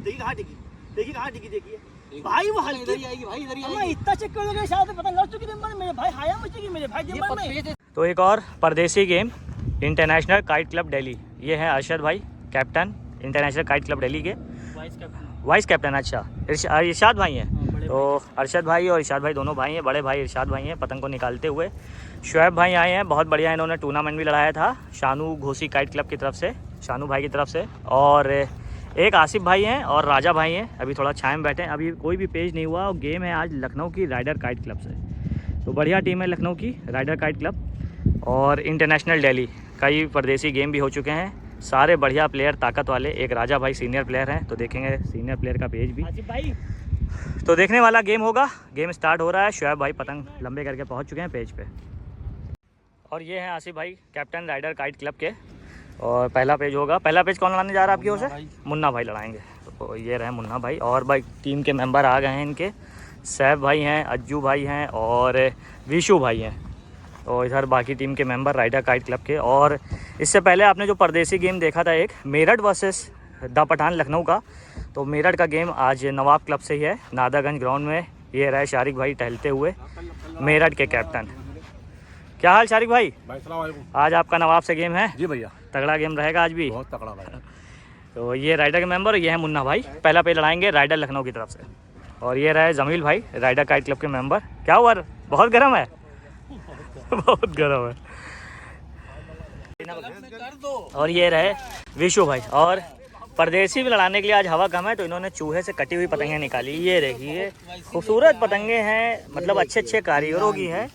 देखिए कहाँ टिकी, देखिए कहाँ टिकी, देखिए भाई वो हल्की इधर ही आएगी भाई, इधर ही आएगी। इतना चक्कर लगे शायद पतंग लड़ चुकी थी मेरे भाई, हाया मचेगी मेरे भाई दिमाग में। तो एक और परदेसी game international kite club Delhi, ये है अरशद भाई captain international kite club Delhi के, वाइस कैप्टन। अच्छा इरशाद भाई हैं, तो अरशद भाई और इरशाद भाई दोनों भाई हैं, बड़े भाई इरशाद भाई हैं पतंग को निकालते हुए। शुएब भाई आए हैं, बहुत बढ़िया, इन्होंने टूर्नामेंट भी लड़ाया था शानू घोसी काइट क्लब की तरफ से, शानू भाई की तरफ से। और एक आसिफ भाई हैं और राजा भाई हैं, अभी थोड़ा छाया में बैठे हैं, अभी कोई भी पेज नहीं हुआ। और गेम है आज लखनऊ की राइडर काइट क्लब से, तो बढ़िया टीम है लखनऊ की राइडर काइट क्लब। और इंटरनेशनल दिल्ली कई परदेसी गेम भी हो चुके हैं, सारे बढ़िया प्लेयर ताकत वाले। एक राजा भाई सीनियर प्लेयर हैं, तो देखेंगे सीनियर प्लेयर का पेज भी, तो देखने वाला गेम होगा। गेम स्टार्ट हो रहा है, शुएब भाई पतंग लंबे करके पहुंच चुके हैं पेज पे। और ये हैं आसिफ भाई कैप्टन राइडर काइट क्लब के, और पहला पेज होगा। पहला पेज कौन लड़ाने जा रहा है आपकी ओर से? मुन्ना भाई लड़ाएंगे। तो ये रहे मुन्ना भाई, और भाई टीम के मेंबर आ गए हैं इनके, सैफ भाई हैं, अज्जू भाई हैं और विशु भाई हैं। तो इधर बाकी टीम के मेंबर राइडर काइट क्लब के। और इससे पहले आपने जो परदेसी गेम देखा था एक मेरठ वर्सेस द पठान लखनऊ का, तो मेरठ का गेम आज नवाब क्लब से ही है, नादागंज ग्राउंड में। ये रहे शारिक भाई टहलते हुए, मेरठ के कैप्टन। क्या हाल शारिक भाई? आज आपका नवाब से गेम है? जी भैया, तगड़ा गेम रहेगा आज भी, बहुत तगड़ा भाई। तो ये राइडर के मेंबर, ये है मुन्ना भाई, पहला पे लड़ाएंगे राइडर लखनऊ की तरफ से। और ये रहे जमील भाई राइडर काइट क्लब के मेंबर। क्या हुआ, बहुत गर्म है? बहुत गर्म है। और ये रहे विशु भाई। और परदेसी भी लड़ाने के लिए आज हवा कम है, तो इन्होंने चूहे से कटी हुई पतंगें निकाली। ये देखिए खूबसूरत पतंगे हैं, मतलब अच्छे अच्छे कारीगरों की है,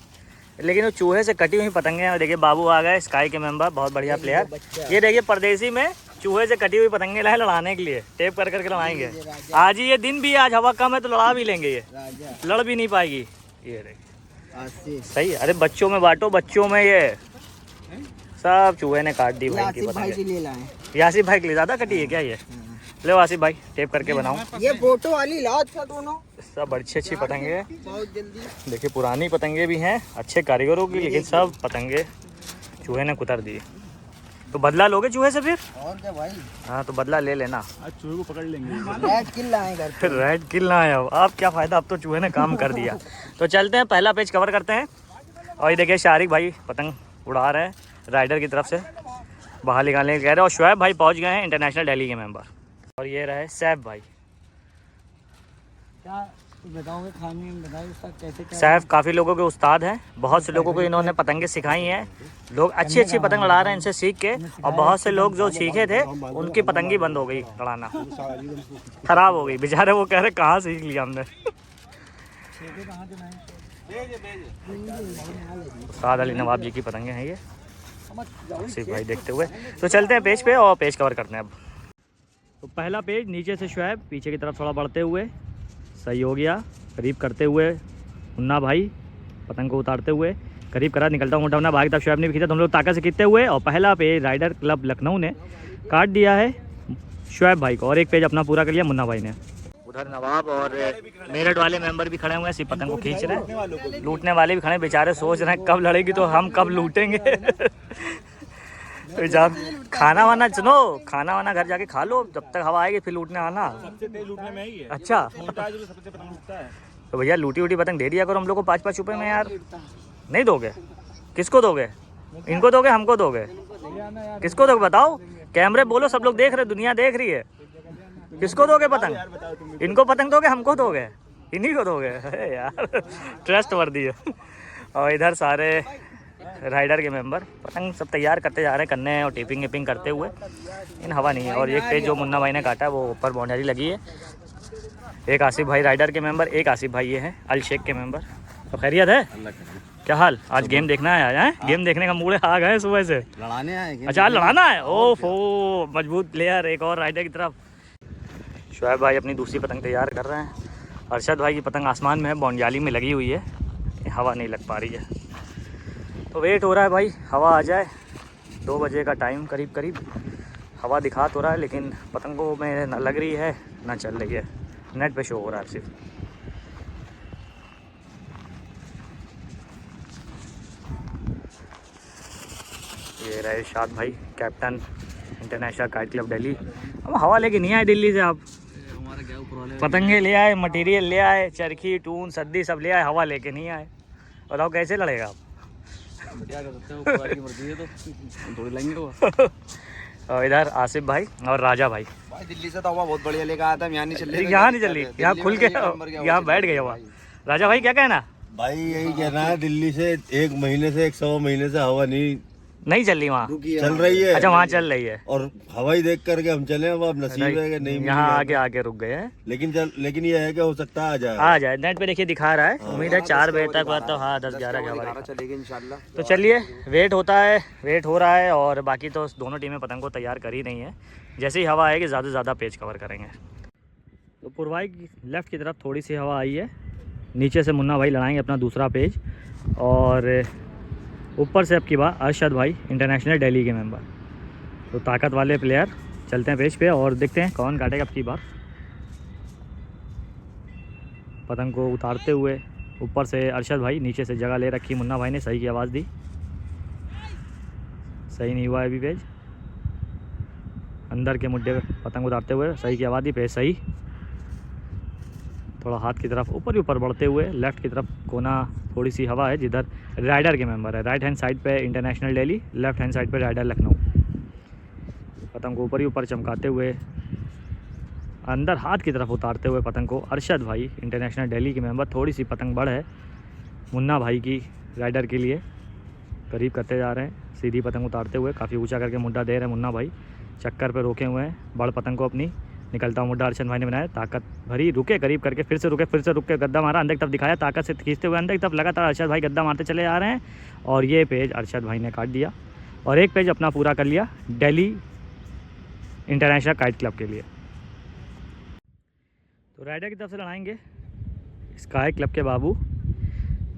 लेकिन वो चूहे से कटी हुई पतंगे हैं। देखिए बाबू आ गए, स्काई के मेंबर, बहुत बढ़िया प्लेयर। ये देखिए परदेसी में चूहे से कटी हुई पतंगे लाए लड़ाने के लिए, टेप कर करके लड़ाएंगे। आज ही ये दिन भी, आज हवा कम है तो लड़ा भी लेंगे, ये लड़ भी नहीं पाएगी। ये देखिए सही, अरे बच्चों में बांटो, बच्चों में ये सब चूहे ने काट दी भाई की पतंगे। यासिफ भाई के लिए ज़्यादा कटी है क्या ये? ले आसिफ भाई टेप करके बनाओ। ये फोटो वाली लात का दोनों सब अच्छी अच्छी पतंगे हैं, बहुत जल्दी। देखिए पुरानी पतंगे भी हैं अच्छे कारीगरों की, लेकिन सब पतंगे चूहे ने कुतर दी। तो बदला लोगे चूहे से फिर? और क्या भाई? हाँ तो बदला ले लेना, आज चूहे को पकड़ लेंगे। रेड किल लाए घर पे। रेड किल ना है अब क्या फ़ायदा, अब तो चूहे ने काम कर दिया। तो चलते हैं पहला पेज कवर करते हैं। और ये देखिए शारिक भाई पतंग उड़ा रहे हैं राइडर की तरफ से, बाहर निकालने के कह रहे हैं। और शुएब भाई पहुँच गए हैं इंटरनेशनल दिल्ली के मेंबर। और ये रहे सैफ भाई। क्या बताओगे खाने में, बताओ इसका कैसे क्या? सैफ काफ़ी लोगों के उस्ताद हैं, बहुत से लोगों को इन्होंने पतंगे सिखाई हैं। लोग अच्छी अच्छी पतंग लड़ा रहे हैं इनसे सीख के, और बहुत से लोग जो सीखे थे उनकी पतंगी बंद हो गई लड़ाना, खराब हो गई बेचारे। वो कह रहे कहाँ सीख लिया हमने। उस्ताद अली नवाब जी की पतंगे हैं ये, आसिफ भाई देखते हुए। तो चलते हैं पेज पे और पेज कवर करते हैं अब। तो पहला पेज नीचे से शुएब, पीछे की तरफ थोड़ा बढ़ते हुए, सही हो गया, करीब करते हुए मुन्ना भाई पतंग को उतारते हुए, करीब करा, निकलता हूँ मोटा मुन्ना भाई की तरफ, शुएब ने भी खींचा, तो हम लोग ताकत से खींचते हुए। और पहला पेज राइडर क्लब लखनऊ ने काट दिया है शुएब भाई को, और एक पेज अपना पूरा कर लिया मुन्ना भाई ने। उधर नवाब और मेरठ वाले मेंबर भी खड़े हुए हैं, सिर्फ पतंग को खींच रहे हैं। लूटने वाले भी खड़े हैं, बेचारे सोच रहे हैं कब लड़ेगी तो हम कब लूटेंगे। तो जब खाना वाना, सुनो खाना वाना घर जाके खा लो, जब तक हवा आएगी फिर लूटने आना। सबसे तेज लूटने में ही है। अच्छा सबसे पतंग लूटता है। तो भैया लूटी उटी पतंग दे दिया करो हम लोग को 5-5 रुपए में यार। नहीं दोगे? किसको दोगे? इनको दोगे, हमको दोगे? किसको दोगे बताओ? कैमरे बोलो, सब लोग देख रहे, दुनिया देख रही है। किसको दोगे पतंग? इनको पतंग दोगे, हमको दोगे, इन्हीं को दोगे? अरे यार ट्रस्ट वर्दी है। और इधर सारे राइडर के मेंबर पतंग सब तैयार करते जा रहे हैं, करने और टिपिंग विपिंग करते हुए, इन हवा नहीं है। और एक पेज जो मुन्ना भाई ने काटा है वो ऊपर बाउंड्री लगी है। एक आसिफ भाई राइडर के मेंबर, एक आसिफ भाई ये हैं अल शेख के मेंबर। तो खैरियत है? क्या हाल? आज गेम देखना है? आया है गेम देखने का मूड आ गए सुबह से? लड़ाने आए? अच्छा लड़ाना है? ओफो, मजबूत प्लेयर एक और राइडर की तरफ। शुएब भाई अपनी दूसरी पतंग तैयार कर रहे हैं। अरशद भाई की पतंग आसमान में है, बाउंड्री में लगी हुई है, हवा नहीं लग पा रही है। तो वेट हो रहा है भाई हवा आ जाए, 2 बजे का टाइम करीब करीब। हवा दिखा तो रहा है लेकिन पतंगों में ना लग रही है ना चल रही है, नेट पे शो हो रहा है सिर्फ। ये रहे इरशाद भाई captain international kite club Delhi. अब हवा लेके नहीं आए दिल्ली से आप? पतंगे ले आए, मटेरियल ले आए, चरखी टून सद्दी सब ले आए, हवा लेके नहीं आए। बताओ कैसे लड़ेगा आप? बढ़िया कर सकते हो, ऊपर की मर्जी है तो थोड़ी लेंगे वो। और इधर आसिफ भाई और राजा भाई। भाई दिल्ली से तो हवा बहुत बढ़िया लेकर आया था, यहाँ नहीं चल रही। यहाँ नहीं चल रही, यहाँ खुल के यहाँ बैठ गए हवा। राजा भाई क्या कहना? भाई यही कहना है, दिल्ली से 1 महीने से 1 महीने से हवा नहीं चल रही वहाँ, चल रही है। अच्छा वहाँ चल रही है, और हवाई देख करके हम चले, अब नसीब है कि नहीं यहाँ आगे आके रुक गए हैं। लेकिन ये है कि हो सकता है आ जाए। नेट पे देखिए दिखा रहा है, उम्मीद है 4 बजे तक तो हाँ 10-11 के हवा चलेगी इंशाल्लाह। तो चलिए वेट हो रहा है और बाकी तो दोनों टीमें पतंग को तैयार कर ही रही हैं। जैसे ही हवा आएगी ज़्यादा से ज़्यादा पेज कवर करेंगे। तो पूर्वाई की लेफ़्ट की तरफ थोड़ी सी हवा आई है, नीचे से मुन्ना भाई लड़ाएंगे अपना दूसरा पेज, और ऊपर से अब की बार अरशद भाई इंटरनेशनल दिल्ली के मेंबर। तो ताकत वाले प्लेयर चलते हैं पेज पे और देखते हैं कौन काटेगा अब की बार। पतंग को उतारते हुए ऊपर से अरशद भाई, नीचे से जगह ले रखी मुन्ना भाई ने, सही की आवाज़ दी, सही नहीं हुआ है अभी पेज। अंदर के मुड्ढे पे पतंग उतारते हुए सही की आवाज़ दी, पेज सही। थोड़ा हाथ की तरफ ऊपर ही ऊपर बढ़ते हुए लेफ़्ट की तरफ कोना थोड़ी सी हवा है, जिधर राइडर के मेंबर है। राइट हैंड साइड पे international Delhi, left hand side पे राइडर लखनऊ। पतंग को ऊपर ही ऊपर चमकाते हुए अंदर हाथ की तरफ उतारते हुए पतंग को अरशद भाई इंटरनेशनल दिल्ली के मेंबर। थोड़ी सी पतंग बड़ है मुन्ना भाई की राइडर के लिए, करीब करते जा रहे हैं। सीधी पतंग उतारते हुए काफ़ी ऊंचा करके मुड्ढा दे रहे हैं मुन्ना भाई, चक्कर पे रोके हुए हैं बड़ पतंग को अपनी। निकलता हुआ मुड्ढा अरशद भाई ने बनाया, ताकत भरी, रुके करीब करके, फिर से रुके, फिर से रुक के गद्दा मारा, अंदर की तरफ दिखाया, ताकत से खींचते हुए अंदर की तरफ लगातार अरशद भाई गद्दा मारते चले आ रहे हैं। और ये पेज अरशद भाई ने काट दिया और एक पेज अपना पूरा कर लिया दिल्ली इंटरनेशनल काइट क्लब के लिए। तो राइडर की तरफ से लड़ाएंगे स्काई क्लब के बाबू,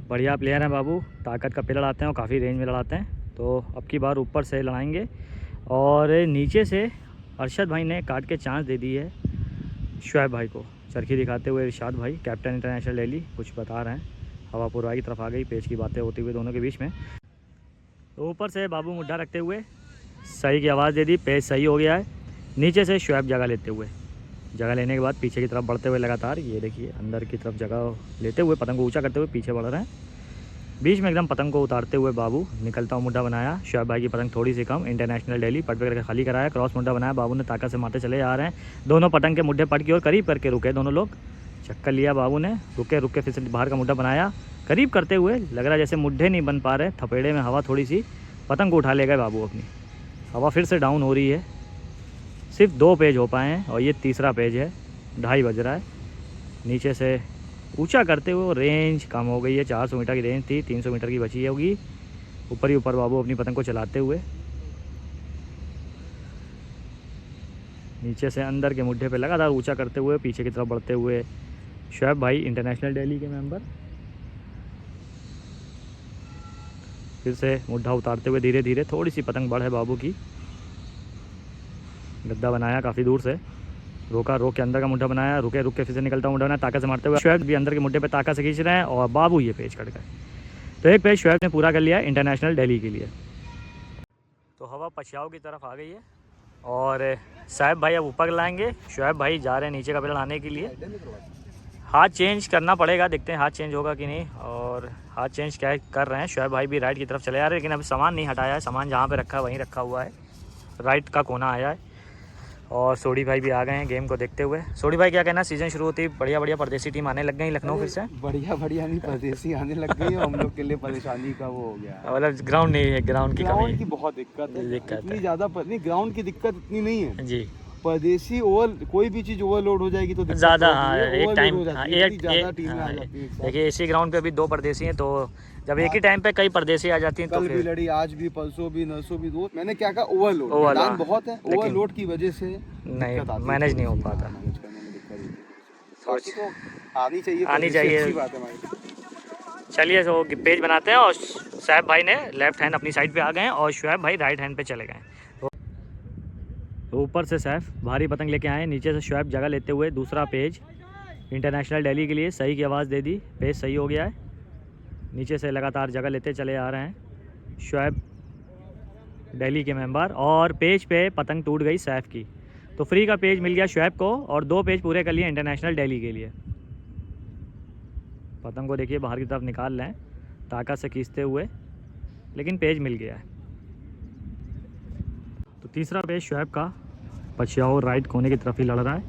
बढ़िया प्लेयर हैं बाबू, ताकत का पे लड़ाते हैं और काफ़ी रेंज में लड़ाते हैं। तो अब की बार ऊपर से लड़ाएंगे और नीचे से अरशद भाई ने काट के चांस दे दी है शुएब भाई को। चरखी दिखाते हुए इरशाद भाई कैप्टन इंटरनेशनल दिल्ली कुछ बता रहे हैं। हवा पूर्वाई की तरफ आ गई, पेज की बातें होती हुई दोनों के बीच में। तो ऊपर से बाबू मुड्ढा रखते हुए सही की आवाज़ दे दी, पेज सही हो गया है। नीचे से शुएब जगह लेते हुए, जगह लेने के बाद पीछे की तरफ बढ़ते हुए लगातार, ये देखिए अंदर की तरफ जगह लेते हुए पतंग को ऊँचा करते हुए पीछे बढ़ रहे हैं। बीच में एकदम पतंग को उतारते हुए बाबू निकलता हुआ मुड्ढा बनाया। शुएब भाई की पतंग थोड़ी सी कम, इंटरनेशनल दिल्ली पट पे करके खाली कराया, क्रॉस मुड्ढा बनाया, बाबू ने ताकत से मारते चले आ रहे हैं। दोनों पतंग के मुड्ढे पट की ओर करीब करके रुके दोनों लोग, चक्कर लिया बाबू ने, रुके फिर से बाहर का मुड्ढा बनाया, करीब करते हुए लग रहा जैसे मुड्ढे नहीं बन पा रहे, थपेड़े में हवा थोड़ी सी, पतंग को उठा ले गए बाबू अपनी। हवा फिर से डाउन हो रही है, सिर्फ 2 पेज हो पाए हैं और ये तीसरा पेज है, 2:30 बज रहा है। नीचे से ऊंचा करते हुए रेंज कम हो गई है, 400 मीटर की रेंज थी, 300 मीटर की बची होगी। ऊपर ही ऊपर बाबू अपनी पतंग को चलाते हुए नीचे से अंदर के मुड्ढे पे लगातार ऊंचा करते हुए पीछे की तरफ बढ़ते हुए शुएब भाई इंटरनेशनल दिल्ली के मेंबर। फिर से मुड्ढा उतारते हुए धीरे धीरे, थोड़ी सी पतंग बढ़ है बाबू की, गद्दा बनाया काफ़ी दूर से, रोका, रोक के अंदर का मुड्ढा बनाया, रुके फिर से निकलता मुड्ढा बनाया, ताकत से मारते हुए शुएब भी अंदर के मुड्ढे पे ताकत से खींच रहे हैं और बाबू ये पेज कट गए। तो एक पेज शुएब ने पूरा कर लिया इंटरनेशनल दिल्ली के लिए। तो हवा पछियाओं की तरफ आ गई है और साहब भाई अब ऊपर लाएंगे, शुएब भाई जा रहे हैं नीचे का पे लड़ाने के लिए। हाथ चेंज करना पड़ेगा, देखते हैं हाथ चेंज होगा कि नहीं। और हाथ चेंज क्या कर रहे हैं, शुएब भाई भी राइट की तरफ चले आ रहे हैं, लेकिन अभी सामान नहीं हटाया है, सामान जहाँ पे रखा है वहीं रखा हुआ है, राइट का कोना आया है। और सोडी भाई भी आ गए हैं गेम को देखते हुए। सोडी भाई क्या कहना, सीजन शुरू होती बढ़िया परदेसी टीम आने लग गई लखनऊ फिर से? बढ़िया नहीं, परदेसी आने लग गई, हम लोग के लिए परेशानी का वो हो गया। मतलब ग्राउंड नहीं है, ग्राउंड की कमी ग्राउंड की बहुत दिक्कत है, इतनी ज़्यादा नहीं, ग्राउंड की दिक्कत इतनी नहीं है जी। परदेसी कोई भी चीज़ ओवरलोड हो जाएगी तो ज़्यादा, हाँ एक टाइम, देखिए इसी ग्राउंड पे अभी 2 परदेसी हैं, तो जब एक ही टाइम पे कई परदेसी आ जाती हैं तो कल भी लड़ी, आज भी, परसों भी, नरसों भी, दो। मैंने क्या कहा, ओवरलोड मैदान बहुत है, ओवरलोड की वजह से नहीं मैनेज नहीं हो पाता। आनी चाहिए, अच्छी बात है हमारी। चलिए तो पेज बनाते हैं और साहब भाई ने लेफ्ट हैंड अपनी साइड पे आ गए हैं और शुएब भाई राइट हैंड पे चले गए। तो ऊपर से सैफ भारी पतंग लेके आए, नीचे से शुएब जगह लेते हुए दूसरा पेज इंटरनेशनल दिल्ली के लिए सही की आवाज़ दे दी, पेज सही हो गया है। नीचे से लगातार जगह लेते चले आ रहे हैं शुएब दिल्ली के मेंबर और पेज पे पतंग टूट गई सैफ की। तो फ्री का पेज मिल गया शुएब को और 2 पेज पूरे कर लिए इंटरनेशनल दिल्ली के लिए। पतंग को देखिए बाहर की तरफ निकाल लें ताकत से खींचते हुए, लेकिन पेज मिल गया है। तो तीसरा पेज शुएब का पछियाओ राइट कोने की तरफ ही लड़ रहा है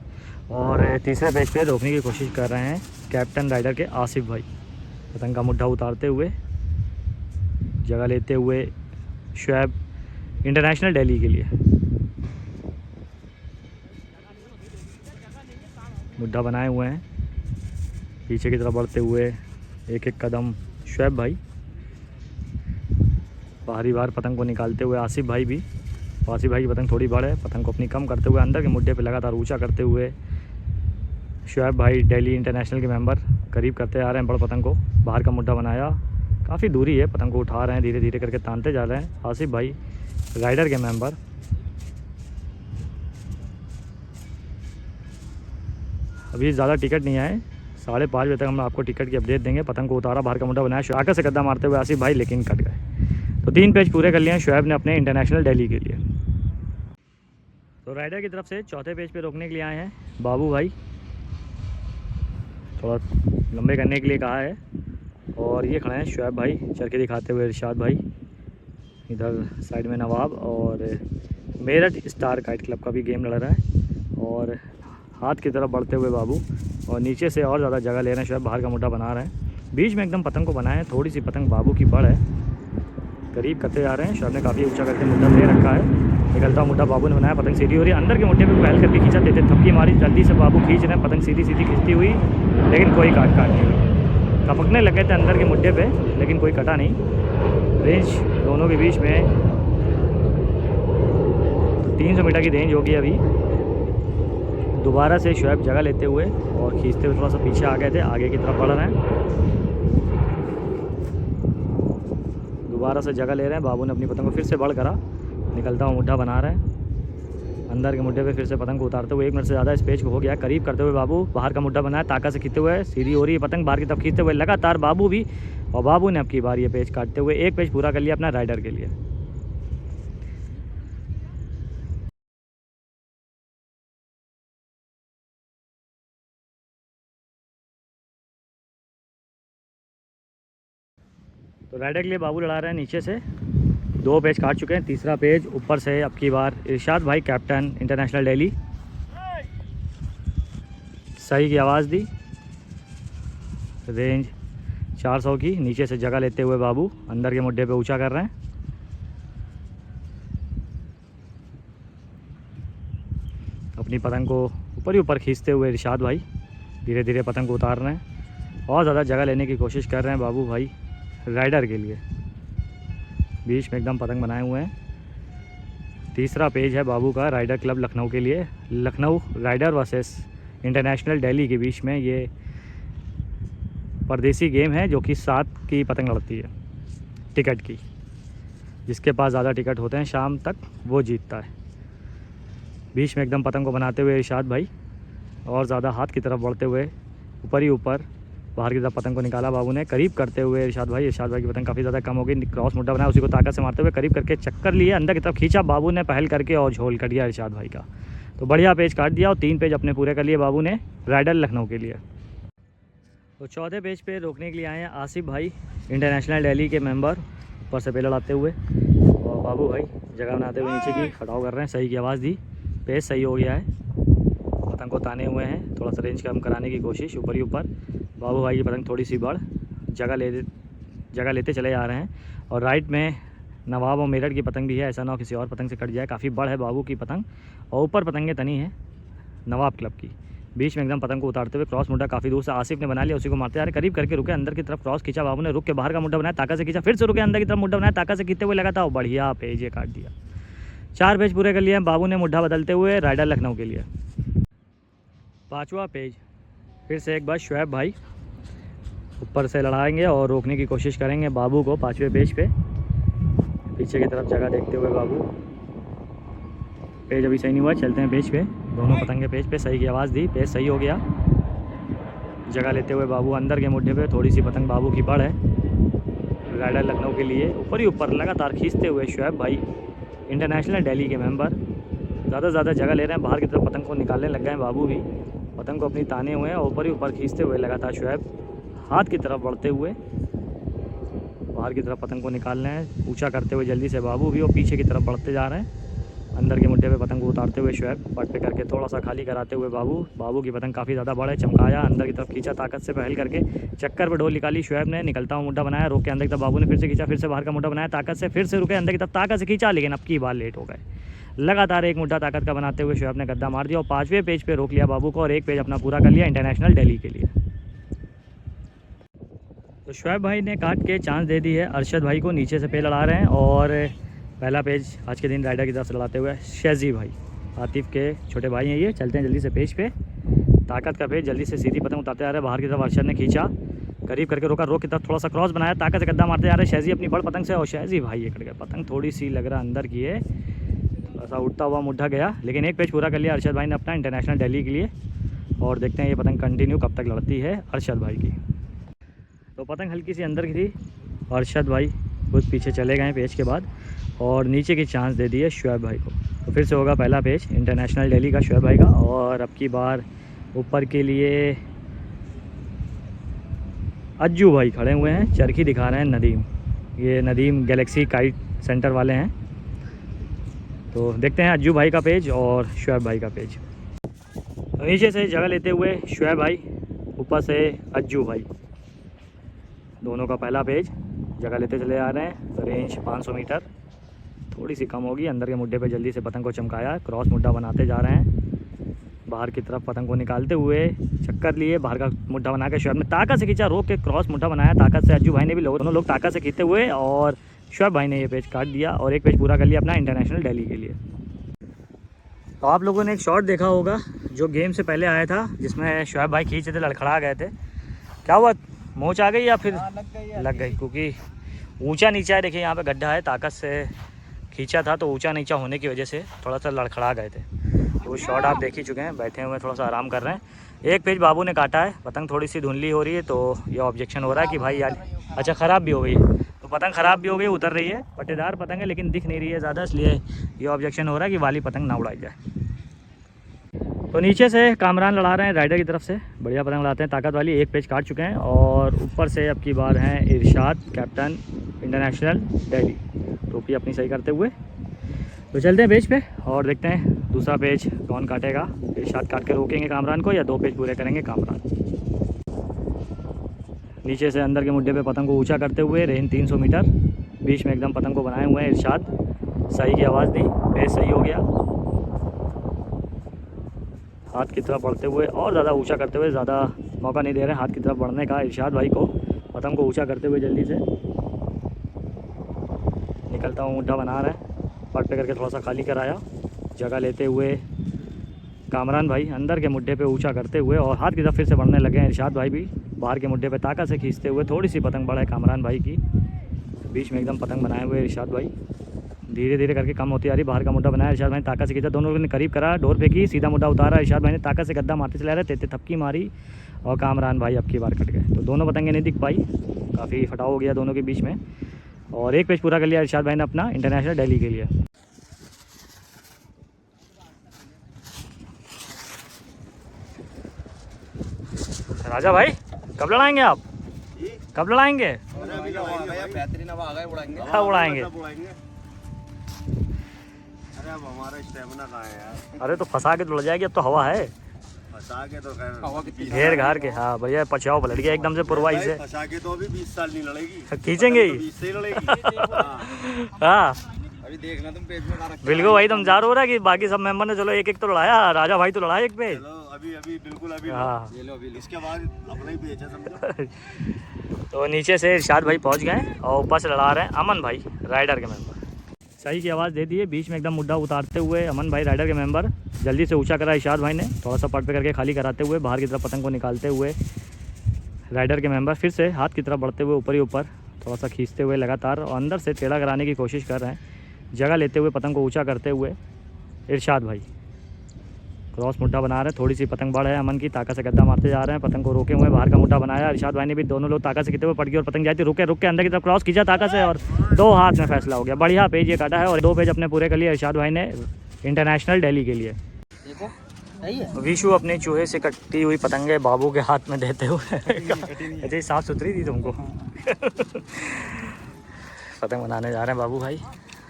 और तीसरे पेज पे रोकने की कोशिश कर रहे हैं कैप्टन राइडर के आसिफ भाई। पतंग का मुड्ढा उतारते हुए जगह लेते हुए शुएब इंटरनेशनल दिल्ली के लिए मुड्ढा बनाए हुए हैं। पीछे की तरफ बढ़ते हुए एक एक कदम शुएब भाई, बाहरी बाहर पतंग को निकालते हुए आसिफ भाई भी। आसिफ भाई की पतंग थोड़ी बड़ है, पतंग को अपनी कम करते हुए अंदर के मुड्ढे पे लगातार ऊंचा करते हुए शुएब भाई दिल्ली इंटरनेशनल के मेंबर करीब करते आ रहे हैं। बड़ पतंग को बाहर का मुड्ढा बनाया, काफ़ी दूरी है, पतंग को उठा रहे हैं, धीरे धीरे करके तानते जा रहे हैं आसिफ भाई राइडर के मेंबर। अभी ज़्यादा टिकट नहीं आए, 5:30 बजे तक हम आपको टिकट की अपडेट देंगे। पतंग को उतारा, बाहर का मुड्ढा बनाया, शुआका से गद्दा मारते हुए आसिफ भाई, लेकिन कट गए। तो 3 पेज पूरे कर लिए हैं शुएब ने अपने इंटरनेशनल दिल्ली के लिए। तो राइडर की तरफ से चौथे पेज पे रोकने के लिए आए हैं बाबू भाई, थोड़ा लंबे करने के लिए कहा है। और ये खड़े हैं शुएब भाई चरखे दिखाते हुए, इरशाद भाई इधर साइड में नवाब, और मेरठ स्टार काइट क्लब का भी गेम लड़ रहा है। और हाथ की तरफ बढ़ते हुए बाबू, और नीचे से और ज़्यादा जगह ले रहे हैं शुएब, बाहर का मुड्ढा बना रहे हैं। बीच में एकदम पतंग को बनाए हैं, थोड़ी सी पतंग बाबू की बड़ है, करीब करते जा रहे हैं। शुएब ने काफ़ी ऊंचा करके मुड्ढा ले रखा है, निकलता हुआ मुड्ढा बाबू ने बनाया, पतंग सीधी हो रही है। अंदर के मुड्ढे पे पहल करके खींचा, देते थपकी मारी, जल्दी से बाबू खींच रहे हैं, पतंग सीधी सीधी खींचती हुई, लेकिन कोई काट नहीं हुई। टपकने लगे थे अंदर के मुड्ढे पे, लेकिन कोई कटा नहीं। रेंज दोनों के बीच में 300 मीटर की रेंज होगी अभी। दोबारा से शुएब जगह लेते हुए और खींचते हुए थोड़ा सा पीछे आ गए थे, आगे की तरफ बढ़ रहे हैं। दोबारा से जगह ले रहे हैं, बाबू ने अपनी पतंग को फिर से बढ़ करा, निकलता हुआ मुड्ढा बना रहे हैं। अंदर के मुड्ढे पे फिर से पतंग को उतारते हुए 1 मिनट से ज़्यादा इस पेज को हो गया, करीब करते हुए बाबू बाहर का मुड्ढा बनाया, ताकत से खींचते हुए सीधी हो रही है पतंग, बाहर की तरफ खींचते हुए लगातार बाबू भी, और बाबू ने अब की बार ये पेज काटते हुए 1 पेज पूरा कर लिया अपना राइडर के लिए। तो राइडर के लिए बाबू लड़ा रहे हैं नीचे से, 2 पेज काट चुके हैं, तीसरा पेज ऊपर से अब की बार इरशाद भाई कैप्टन इंटरनेशनल दिल्ली। सही की आवाज़ दी, रेंज 400 की, नीचे से जगह लेते हुए बाबू अंदर के मुड्ढे पे ऊंचा कर रहे हैं। अपनी पतंग को ऊपर ही ऊपर खींचते हुए इरशाद भाई धीरे धीरे पतंग को उतार रहे हैं और ज़्यादा जगह लेने की कोशिश कर रहे हैं बाबू भाई राइडर के लिए। बीच में एकदम पतंग बनाए हुए हैं। तीसरा पेज है बाबू का राइडर क्लब लखनऊ के लिए। Lucknow rider versus international Delhi के बीच में ये परदेसी गेम है, जो कि 7 की पतंग लड़ती है टिकट की। जिसके पास ज़्यादा टिकट होते हैं शाम तक वो जीतता है। बीच में एकदम पतंग को बनाते हुए इरशाद भाई और ज़्यादा हाथ की तरफ बढ़ते हुए ऊपर ही ऊपर बाहर की तरफ पतंग को निकाला बाबू ने, करीब करते हुए इरशाद भाई की पतंग काफ़ी ज़्यादा कम हो गई, क्रॉस मुड्ढा बनाया, उसी को ताकत से मारते हुए करीब करके चक्कर लिए, अंदर की तरफ खींचा बाबू ने पहल करके और झोल कर दिया इरशाद भाई का। तो बढ़िया पेज काट दिया और 3 पेज अपने पूरे कर लिए बाबू ने राइडर लखनऊ के लिए। तो चौथे पेज पे रोकने के लिए आए हैं आसिफ भाई इंटरनेशनल दिल्ली के मेंबर, ऊपर से पेड़ लड़ाते हुए, और बाबू भाई जगह बनाते हुए नीचे की खड़ाव कर रहे हैं। सही की आवाज़ दी, पेज सही हो गया है, पतंग को ताने हुए हैं, थोड़ा सा रेंज कम कराने की कोशिश ऊपर ही ऊपर। बाबू भाई की पतंग थोड़ी सी बढ़ जगह लेते चले जा रहे हैं। और राइट में नवाब और मेरठ की पतंग भी है, ऐसा ना हो किसी और पतंग से कट जाए। काफ़ी बड़ है बाबू की पतंग और ऊपर पतंगें तनी हैं नवाब क्लब की। बीच में एकदम पतंग को उतारते हुए क्रॉस मुड्ढा काफ़ी दूर से आसिफ ने बना लिया, उसी को मारते जा रहे, करीब करके रुके, अंदर की तरफ क्रॉस खींचा बाबू ने, रुक के बाहर का मुड्ढा बनाया, ताकत से खींचा, फिर से रुके, अंदर की तरफ मुड्ढा बनाया, ताकत से खींचते हुए लगा था, बढ़िया पेज ये काट दिया। 4 पेज पूरे कर लिए हैं बाबू ने मुड्ढा बदलते हुए राइडर लखनऊ के लिए। 5वां पेज फिर से एक बार शुएब भाई ऊपर से लड़ाएंगे और रोकने की कोशिश करेंगे बाबू को 5वें पेज पे। पीछे की तरफ जगह देखते हुए बाबू, पेज अभी सही नहीं हुआ, चलते हैं पेज पे, दोनों पतंगे पेज पे। सही की आवाज़ दी, पेज सही हो गया, जगह लेते हुए बाबू अंदर के मुड्ढे पे, थोड़ी सी पतंग बाबू की बड़ है राइडर लखनऊ के लिए। ऊपर ही ऊपर लगातार खींचते हुए शुएब भाई इंटरनेशनल दिल्ली के मेंबर ज़्यादा से ज़्यादा जगह ले रहे हैं, बाहर की तरफ पतंग को निकालने लग गए हैं बाबू भी। पतंग को अपनी ताने हुए हैं और ऊपर ही ऊपर खींचते हुए लगातार शुएब हाथ की तरफ बढ़ते हुए बाहर की तरफ पतंग को निकालने हैं, ऊंचा करते हुए जल्दी से बाबू भी, और पीछे की तरफ बढ़ते जा रहे हैं। अंदर के मुड्ढे पे पतंग को उतारते हुए शुएब पट पे करके थोड़ा सा खाली कराते हुए बाबू की पतंग काफ़ी ज़्यादा बड़ा है, चमकाया, अंदर की तरफ खींचा ताकत से पहल करके, चक्कर पे डोल निकाली शुएब ने, निकलता हुआ मुड्ढा बनाया, रोक के अंदर की तरफ बाबू ने फिर से खींचा, फिर से बाहर का मुड्ढा बनाया ताकत से, फिर से रुके, अंदर की तरफ ताकत से खींचा, लेकिन अब की बार लेट हो गए। लगातार एक मुड्ढा ताकत का बनाते हुए शुएब ने गद्दा मार दिया और 5वें पेज पे रोक लिया बाबू को और एक पेज अपना पूरा कर लिया इंटरनेशनल दिल्ली के लिए। तो शुएब भाई ने काट के चांस दे दी है अरशद भाई को, नीचे से पे लड़ा रहे हैं और पहला पेज आज के दिन राइडर की तरफ से लड़ाते हुए शहजी भाई, आतिफ के छोटे भाई हैं ये। चलते हैं जल्दी से पेज पे, ताकत का पेज, जल्दी से सीधी पतंग उतारते आ रहे हैं, बाहर की तरफ अरशद ने खींचा, करीब करके रोका, रोक की तरफ थोड़ा सा क्रॉस बनाया, ताकत से गद्दा मारते जा रहे हैं शहजी अपनी बड़ पतंग से, और शहजी भाई एकड़ गए, पतंग थोड़ी सी लग रहा अंदर की है, थोड़ा सा उठता हुआ मुड्ढा गया, लेकिन एक पेज पूरा कर लिया अरशद भाई ने अपना इंटरनेशनल दिल्ली के लिए। और देखते हैं ये पतंग कंटिन्यू कब तक लड़ती है अरशद भाई की। तो पतंग हल्की सी अंदर की थी, अरशद भाई खुद पीछे चले गए पेज के बाद और नीचे की चांस दे दी है शुएब भाई को। तो फिर से होगा पहला पेज इंटरनेशनल दिल्ली का शुएब भाई का, और अब की बार ऊपर के लिए अज्जू भाई खड़े हुए हैं, चरखी दिखा रहे हैं नदीम, ये नदीम गैलेक्सी काइट सेंटर वाले हैं। तो देखते हैं अज्जू भाई का पेज और शुएब भाई का पेज। तो नीचे से जगह लेते हुए शुएब भाई, ऊपर से अज्जू भाई, दोनों का पहला पेज जगह लेते चले आ रहे हैं। रेंज 500 मीटर, थोड़ी सी कम होगी, अंदर के मुड्ढे पे जल्दी से पतंग को चमकाया, क्रॉस मुड्ढा बनाते जा रहे हैं, बाहर की तरफ पतंग को निकालते हुए चक्कर लिए, बाहर का मुड्ढा बना के शुएब ने ताकत से खींचा, रोक के क्रॉस मुड्ढा बनाया ताकत से, अज्जू भाई ने भी, दोनों लोग ताकत से खींचते हुए, और शुएब भाई ने ये पेज काट दिया और एक पेज पूरा कर लिया अपना इंटरनेशनल दिल्ली के लिए। तो आप लोगों ने एक शॉट देखा होगा जो गेम से पहले आया था, जिसमें शुएब भाई खींचे थे, लड़खड़ा गए थे, क्या हुआ, मोच आ गई या फिर लग गई? क्योंकि ऊंचा नीचा है, देखिए यहाँ पे गड्ढा है, ताकत से खींचा था तो ऊंचा नीचा होने की वजह से थोड़ा सा लड़खड़ा गए थे। तो वो शॉट आप देख ही चुके हैं, बैठे हुए थोड़ा सा आराम कर रहे हैं। एक पेज बाबू ने काटा है, पतंग थोड़ी सी धुंधली हो रही है, तो ये ऑब्जेक्शन हो रहा है कि भाई यार, अच्छा ख़राब भी हो गई, तो पतंग ख़राब भी हो गई, उतर रही है, पट्टेदार पतंग है लेकिन दिख नहीं रही है ज़्यादा, इसलिए ये ऑब्जेक्शन हो रहा है कि वाली पतंग ना उड़ाई जाए। तो नीचे से कामरान लड़ा रहे हैं राइडर की तरफ से, बढ़िया पतंग लड़ाते हैं ताकत वाली, एक पेज काट चुके हैं, और ऊपर से अब की बार हैं इरशाद कैप्टन इंटरनेशनल दिल्ली, टोपी अपनी सही करते हुए। तो चलते हैं पेज पे और देखते हैं दूसरा पेज कौन काटेगा, इरशाद काट के रोकेंगे कामरान को या 2 पेज पूरे करेंगे कामरान। नीचे से अंदर के मुड्ढे पे पतंग को ऊंचा करते हुए, रेंज 300 मीटर, बीच में एकदम पतंग को बनाए हुए हैं इरशाद, सही की आवाज़ दी, पेज सही हो गया, हाथ की तरफ बढ़ते हुए और ज़्यादा ऊंचा करते हुए, ज़्यादा मौका नहीं दे रहे हाथ की तरफ बढ़ने का इरशाद भाई को, पतंग को ऊंचा करते हुए जल्दी से निकलता हुआ मुड्ढा बना रहे हैं, पट पे करके थोड़ा सा खाली कराया, जगह लेते हुए कामरान भाई अंदर के मुड्ढे पे ऊंचा करते हुए और हाथ की तरफ फिर से बढ़ने लगे हैं इरशाद भाई भी, बाहर के मुड्ढे पे ताकत से खींचते हुए, थोड़ी सी पतंग बढ़ा है कामरान भाई की, बीच में एकदम पतंग बनाए हुए इरशाद भाई, धीरे धीरे करके कम होती आ रही, बाहर का मुड्ढा बनाया इरशाद भाई ने, ताकत से खींचा, दोनों लोगों ने करीब करा, डोर फेंकी, सीधा मुड्ढा उतारा, इरशाद भाई ने ताकत से गद्दा मारते चला रहे, तेते थपकी मारी और कामरान भाई अब की बार कट गए। तो दोनों पतंगें नहीं दिख पाई, काफ़ी फटाव हो गया दोनों के बीच में, और एक पेज पूरा कर लिया इरशाद भाई ने अपना इंटरनेशनल दिल्ली के लिए। राजा भाई कब लड़ाएंगे आप, कब लड़ाएंगे? बेहतरीन हवा आ गए, उड़ाएंगे। कब उड़ाएंगे? अरे अब हमारा स्टेमिना कहाँ है यार? अरे तो फंसा के तो लड़ जाएगी, अब तो हवा है, फंसा के तो खैर हवा कितनी घेर घार के, हाँ बढ़िया, पछाव पलट गया एकदम से पुरवाई से, फंसा के तो अभी 20 साल नहीं लड़ेगी, खींचेंगे ही, 20 से ही लड़ेगी। हाँ अभी देखना तुम पेज में बिल्कुल भाई, तुम जा रहे हो कि बाकी सब मेंबर ने चलो एक एक तो लड़ाया, राजा भाई तो लड़ाया एक पे, चलो अभी अभी बिल्कुल अभी हाँ ये लो, अभी लो। इसके बाद अपना ही पेज है समझो। तो नीचे से इरशाद भाई पहुंच गए और ऊपर से लड़ा रहे हैं अमन भाई राइडर के मेंबर, सही की आवाज़ दे दी है, बीच में एकदम मुड्ढा उतारते हुए अमन भाई राइडर के मेंबर, जल्दी से ऊंचा करा इरशाद भाई ने, थोड़ा सा पट पे करके खाली कराते हुए, बाहर की तरफ पतंग को निकालते हुए राइडर के मेंबर फिर से हाथ की तरफ बढ़ते हुए ऊपर ही ऊपर थोड़ा सा खींचते हुए लगातार, और अंदर से टेढ़ा कराने की कोशिश कर रहे हैं, जगह लेते हुए पतंग को ऊंचा करते हुए इरशाद भाई, क्रॉस मुड्ढा बना रहे हैं, थोड़ी सी पतंग बढ़ है अमन की, ताकत से गद्दा मारते जा रहे हैं, पतंग को रोके हुए, बाहर का मुड्ढा बनाया इरशाद भाई ने भी, दोनों लोग ताकत से खींचते हुए पट गई और पतंग जाती, रुके रुक के अंदर की तरफ क्रॉस खींचा ताकत से और 2 हाथ में फैसला हो गया, बढ़िया पेज ये काटा है और 2 पेज अपने पूरे कर लिए इरशाद भाई ने इंटरनेशनल दिल्ली के लिए। देखो सही है। विशु अपने चूहे से कटती हुई पतंगे बाबू के हाथ में देते हुए अच्छी साफ सुथरी थी तुमको। पतंग बनाने जा रहे हैं बाबू भाई,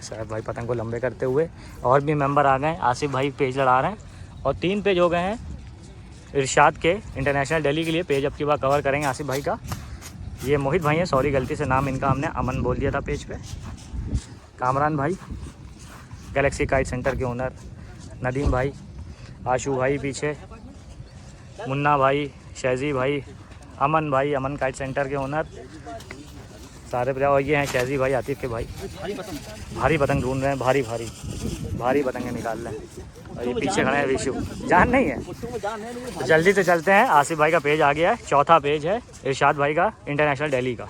साहब भाई पतंग को लंबे करते हुए। और भी मेंबर आ गए हैं, आसिफ भाई पेज लड़ा रहे हैं और 3 पेज हो गए हैं इरशाद के इंटरनेशनल दिल्ली के लिए। पेज अब की बार कवर करेंगे आसिफ भाई का। ये मोहित भाई हैं, सॉरी गलती से नाम इनका हमने अमन बोल दिया था पेज पे। कामरान भाई गैलेक्सी काइट सेंटर के ओनर, नदीम भाई, आशू भाई पीछे, मुन्ना भाई, शहजी भाई, अमन भाई, अमन काइट सेंटर के ओनर सारे। और ये हैं शहजी भाई, आतिफ के भाई। भारी पतंग ढूंढ रहे हैं, भारी पतंगें निकाल रहे हैं। और ये पीछे खड़े हैं विशु, जान नहीं है तो जल्दी से चलते हैं। आसिफ भाई का पेज आ गया है, चौथा पेज है इरशाद भाई का इंटरनेशनल दिल्ली का।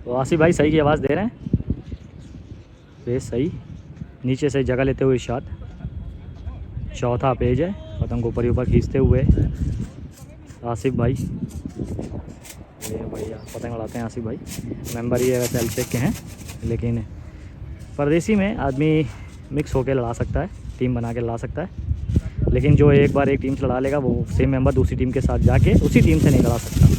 तो आसिफ भाई सही की आवाज़ दे रहे हैं, पेज सही, नीचे से जगह लेते हुए इरशाद। चौथा पेज है, पतंग को ऊपर खींचते हुए आसिफ भाई। ये भैया पतंग उड़ाते हैं आसिफ भाई। मेंबर ये वैसे एलचेक के हैं, लेकिन परदेसी में आदमी मिक्स होकर लड़ा सकता है, टीम बना के लड़ा सकता है। लेकिन जो एक बार एक टीम से लड़ा लेगा, वो सेम मेंबर दूसरी टीम के साथ जाके उसी टीम से नहीं लड़ा सकता।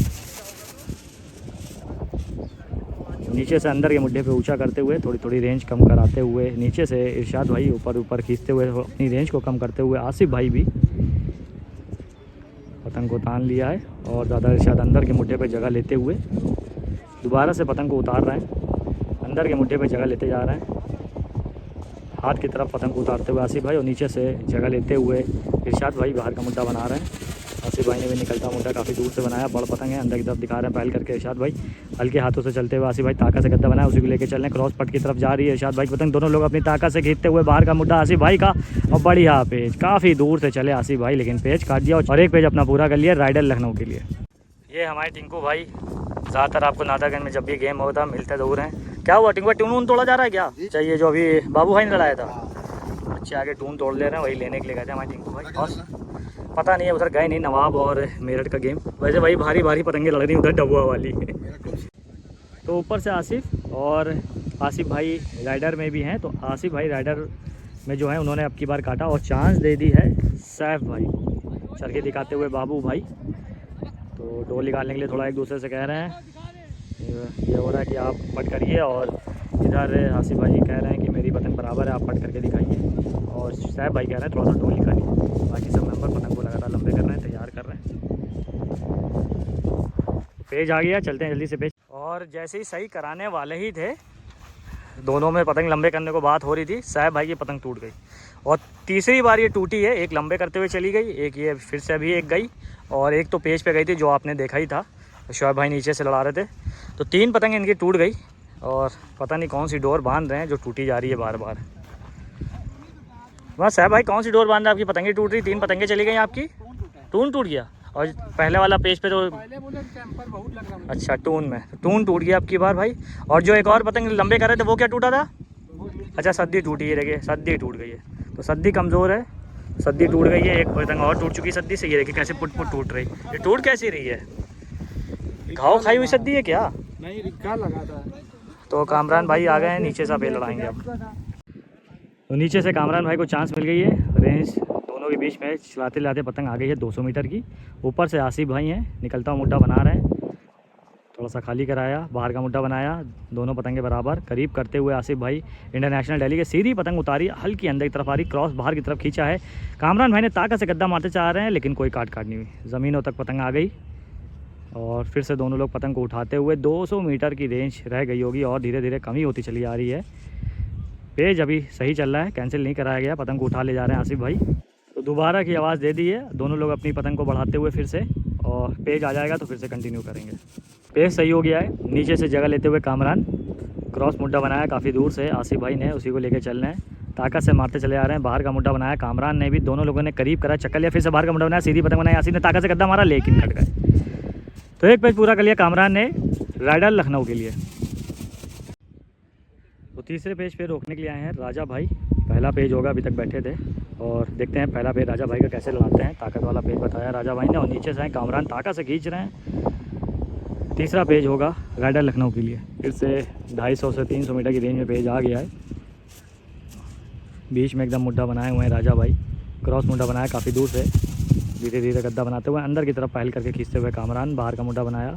नीचे से अंदर के मुड्ढे पे ऊंचा करते हुए, थोड़ी रेंज कम कराते हुए, नीचे से इरशाद भाई ऊपर खींचते हुए अपनी रेंज को कम करते हुए आसिफ भाई भी पतंग को तान लिया है। और ज़्यादा इरशाद अंदर के मुड्ढे पे जगह लेते हुए दोबारा से पतंग को उतार रहे हैं, अंदर के मुड्ढे पे जगह लेते जा रहे हैं। हाथ की तरफ पतंग को उतारते हुए आसिफ भाई और नीचे से जगह लेते हुए इरशाद भाई बाहर का मुड्ढा बना रहे हैं। आसिफ भाई ने भी निकलता मुड्ढा काफ़ी दूर से बनाया, बड़ पतंग है, अंदर की तरफ दिखा रहे हैं पहल करके इरशाद भाई। हल्के हाथों से चलते हुए आसिफ भाई ताका से गद्दा बनाया, उसी को लेकर चल रहे हैं। क्रॉस पट की तरफ जा रही है इरशाद भाई पतंग, दोनों लोग अपनी ताका से खींचते हुए बाहर का मुड्ढा आसिफ भाई का। और बढ़िया पेज, काफ़ी दूर से चले आसिफ भाई, लेकिन पेज काट दिया और एक पेज अपना पूरा कर लिया राइडर लखनऊ के लिए। ये हमारे टिंकू भाई, ज़्यादातर आपको नादागंज में जब भी गेम होता मिलते ज़रूर हैं। क्या हुआ टिंकू भाई, टून तोड़ा जा रहा है क्या? चाहिए जो अभी बाबू भाई ने लड़ाया था, बच्चे आगे टून तोड़ ले रहे हैं, वही लेने के लिए गए थे हमारे टिंकू भाई। और पता नहीं है उधर गए नहीं, नवाब और मेरठ का गेम। वैसे भाई भारी पतंगे लग रही उधर डबुआ वाली। तो ऊपर से आसिफ और आसिफ भाई राइडर में भी हैं, तो आसिफ भाई राइडर में जो है उन्होंने अब की बार काटा और चांस दे दी है सैफ भाई को, चल के दिखाते हुए बाबू भाई। तो डोल निकालने के लिए थोड़ा एक दूसरे से कह रहे हैं, ये हो रहा है कि आप पट करिए, और इधर आसिफ भाई कह रहे हैं कि मेरी पतंग बराबर है, आप पट करके दिखाइए। और सैफ भाई कह रहे हैं थोड़ा सा डोल निकालिए। बाकी सब मेंबर पतंग को लगातार लंबे कर रहे हैं, तैयार कर रहे हैं। पेज आ गया, चलते हैं जल्दी से पेज। और जैसे ही सही कराने वाले ही थे, दोनों में पतंग लंबे करने को बात हो रही थी, सैफ भाई की पतंग टूट गई। और तीसरी बार ये टूटी है, एक लंबे करते हुए चली गई, एक ये फिर से अभी एक गई, और एक तो पेज पे गई थी जो आपने देखा ही था, शोएब भाई नीचे से लड़ा रहे थे। तो 3 पतंग इनकी टूट गई, और पता नहीं कौन सी डोर बांध रहे हैं जो टूटी जा रही है बार बार। बस साहब भाई कौन सी डोर बांध रहे हैं? आपकी पतंगे टूट रही, 3 पतंगे चली गई आपकी, टून टूट गया। और पहले वाला पेज पे तो अच्छा टून टूट गया आपकी बार भाई। और जो एक और पतंग लंबे कर रहे थे वो क्या टूटा था? अच्छा सद्दी टूटी है, देखिए सद्दी टूट गई है। तो सद्दी कमज़ोर है, सद्दी टूट गई है, एक पतंग और टूट चुकी है सद्दी से। ये देखिए कैसे पुट टूट रही, ये टूट कैसी रही है? घाव खाई हुई सद्दी है क्या? नहीं, रिक्का लगा था। तो कामरान भाई आ गए हैं, नीचे से पे लड़ाएंगे अब। तो नीचे से कामरान भाई को चांस मिल गई है, रेंज दोनों के बीच में चलाते चलाते पतंग आ गई है 200 मीटर की। ऊपर से आसिफ भाई हैं, निकलता हुआ मुड्ढा बना रहे हैं, थोड़ा सा खाली कराया, बाहर का मुड्ढा बनाया, दोनों पतंगे बराबर करीब करते हुए आसिफ भाई इंटरनेशनल दिल्ली के सीधी पतंग उतारी, हल्की अंदर की तरफ आ रही, क्रॉस बाहर की तरफ खींचा है। कामरान भाई ने ताकत से गद्दा मारते चाह रहे हैं, लेकिन कोई काट नहीं हुई, ज़मीनों तक पतंग आ गई। और फिर से दोनों लोग पतंग को उठाते हुए 200 मीटर की रेंज रह गई होगी और धीरे धीरे कमी होती चली आ रही है। पेज अभी सही चल रहा है, कैंसिल नहीं कराया गया, पतंग को उठा ले जा रहे हैं आसिफ भाई। तो दोबारा की आवाज़ दे दी है, दोनों लोग अपनी पतंग को बढ़ाते हुए फिर से, और पेज आ जाएगा तो फिर से कंटिन्यू करेंगे। पेज सही हो गया है, नीचे से जगह लेते हुए कामरान, क्रॉस मुड्ढा बनाया काफ़ी दूर से आसिफ भाई ने, उसी को लेकर चल रहे हैं, ताकत से मारते चले आ रहे हैं। बाहर का मुड्ढा बनाया कामरान ने भी, दोनों लोगों ने करीब करा, चक्कर लिया, फिर से बाहर का मुड्ढा बनाया, सीधी पतंग बनाई, आसिफ ने ताकत से गद्दा मारा लेकिन कट गए। तो एक पेज पूरा कर लिया कामरान ने राइडर लखनऊ के लिए। तो तीसरे पेज पे रोकने के लिए आए हैं राजा भाई, पहला पेज होगा, अभी तक बैठे थे, और देखते हैं पहला पेज राजा भाई का कैसे लड़ाते हैं। ताकत वाला पेज बताया राजा भाई ने, और नीचे से कामरान ताकत से खींच रहे हैं। तीसरा पेज होगा राइडर लखनऊ के लिए, फिर से 250 से 300 मीटर की रेंज में पेज आ गया है। बीच में एकदम मुड्ढा बनाए हुए हैं राजा भाई, क्रॉस मुड्ढा बनाया काफ़ी दूर से, धीरे धीरे गद्दा बनाते हुए अंदर की तरफ पहल करके खींचते हुए कामरान बाहर का मुड्ढा बनाया,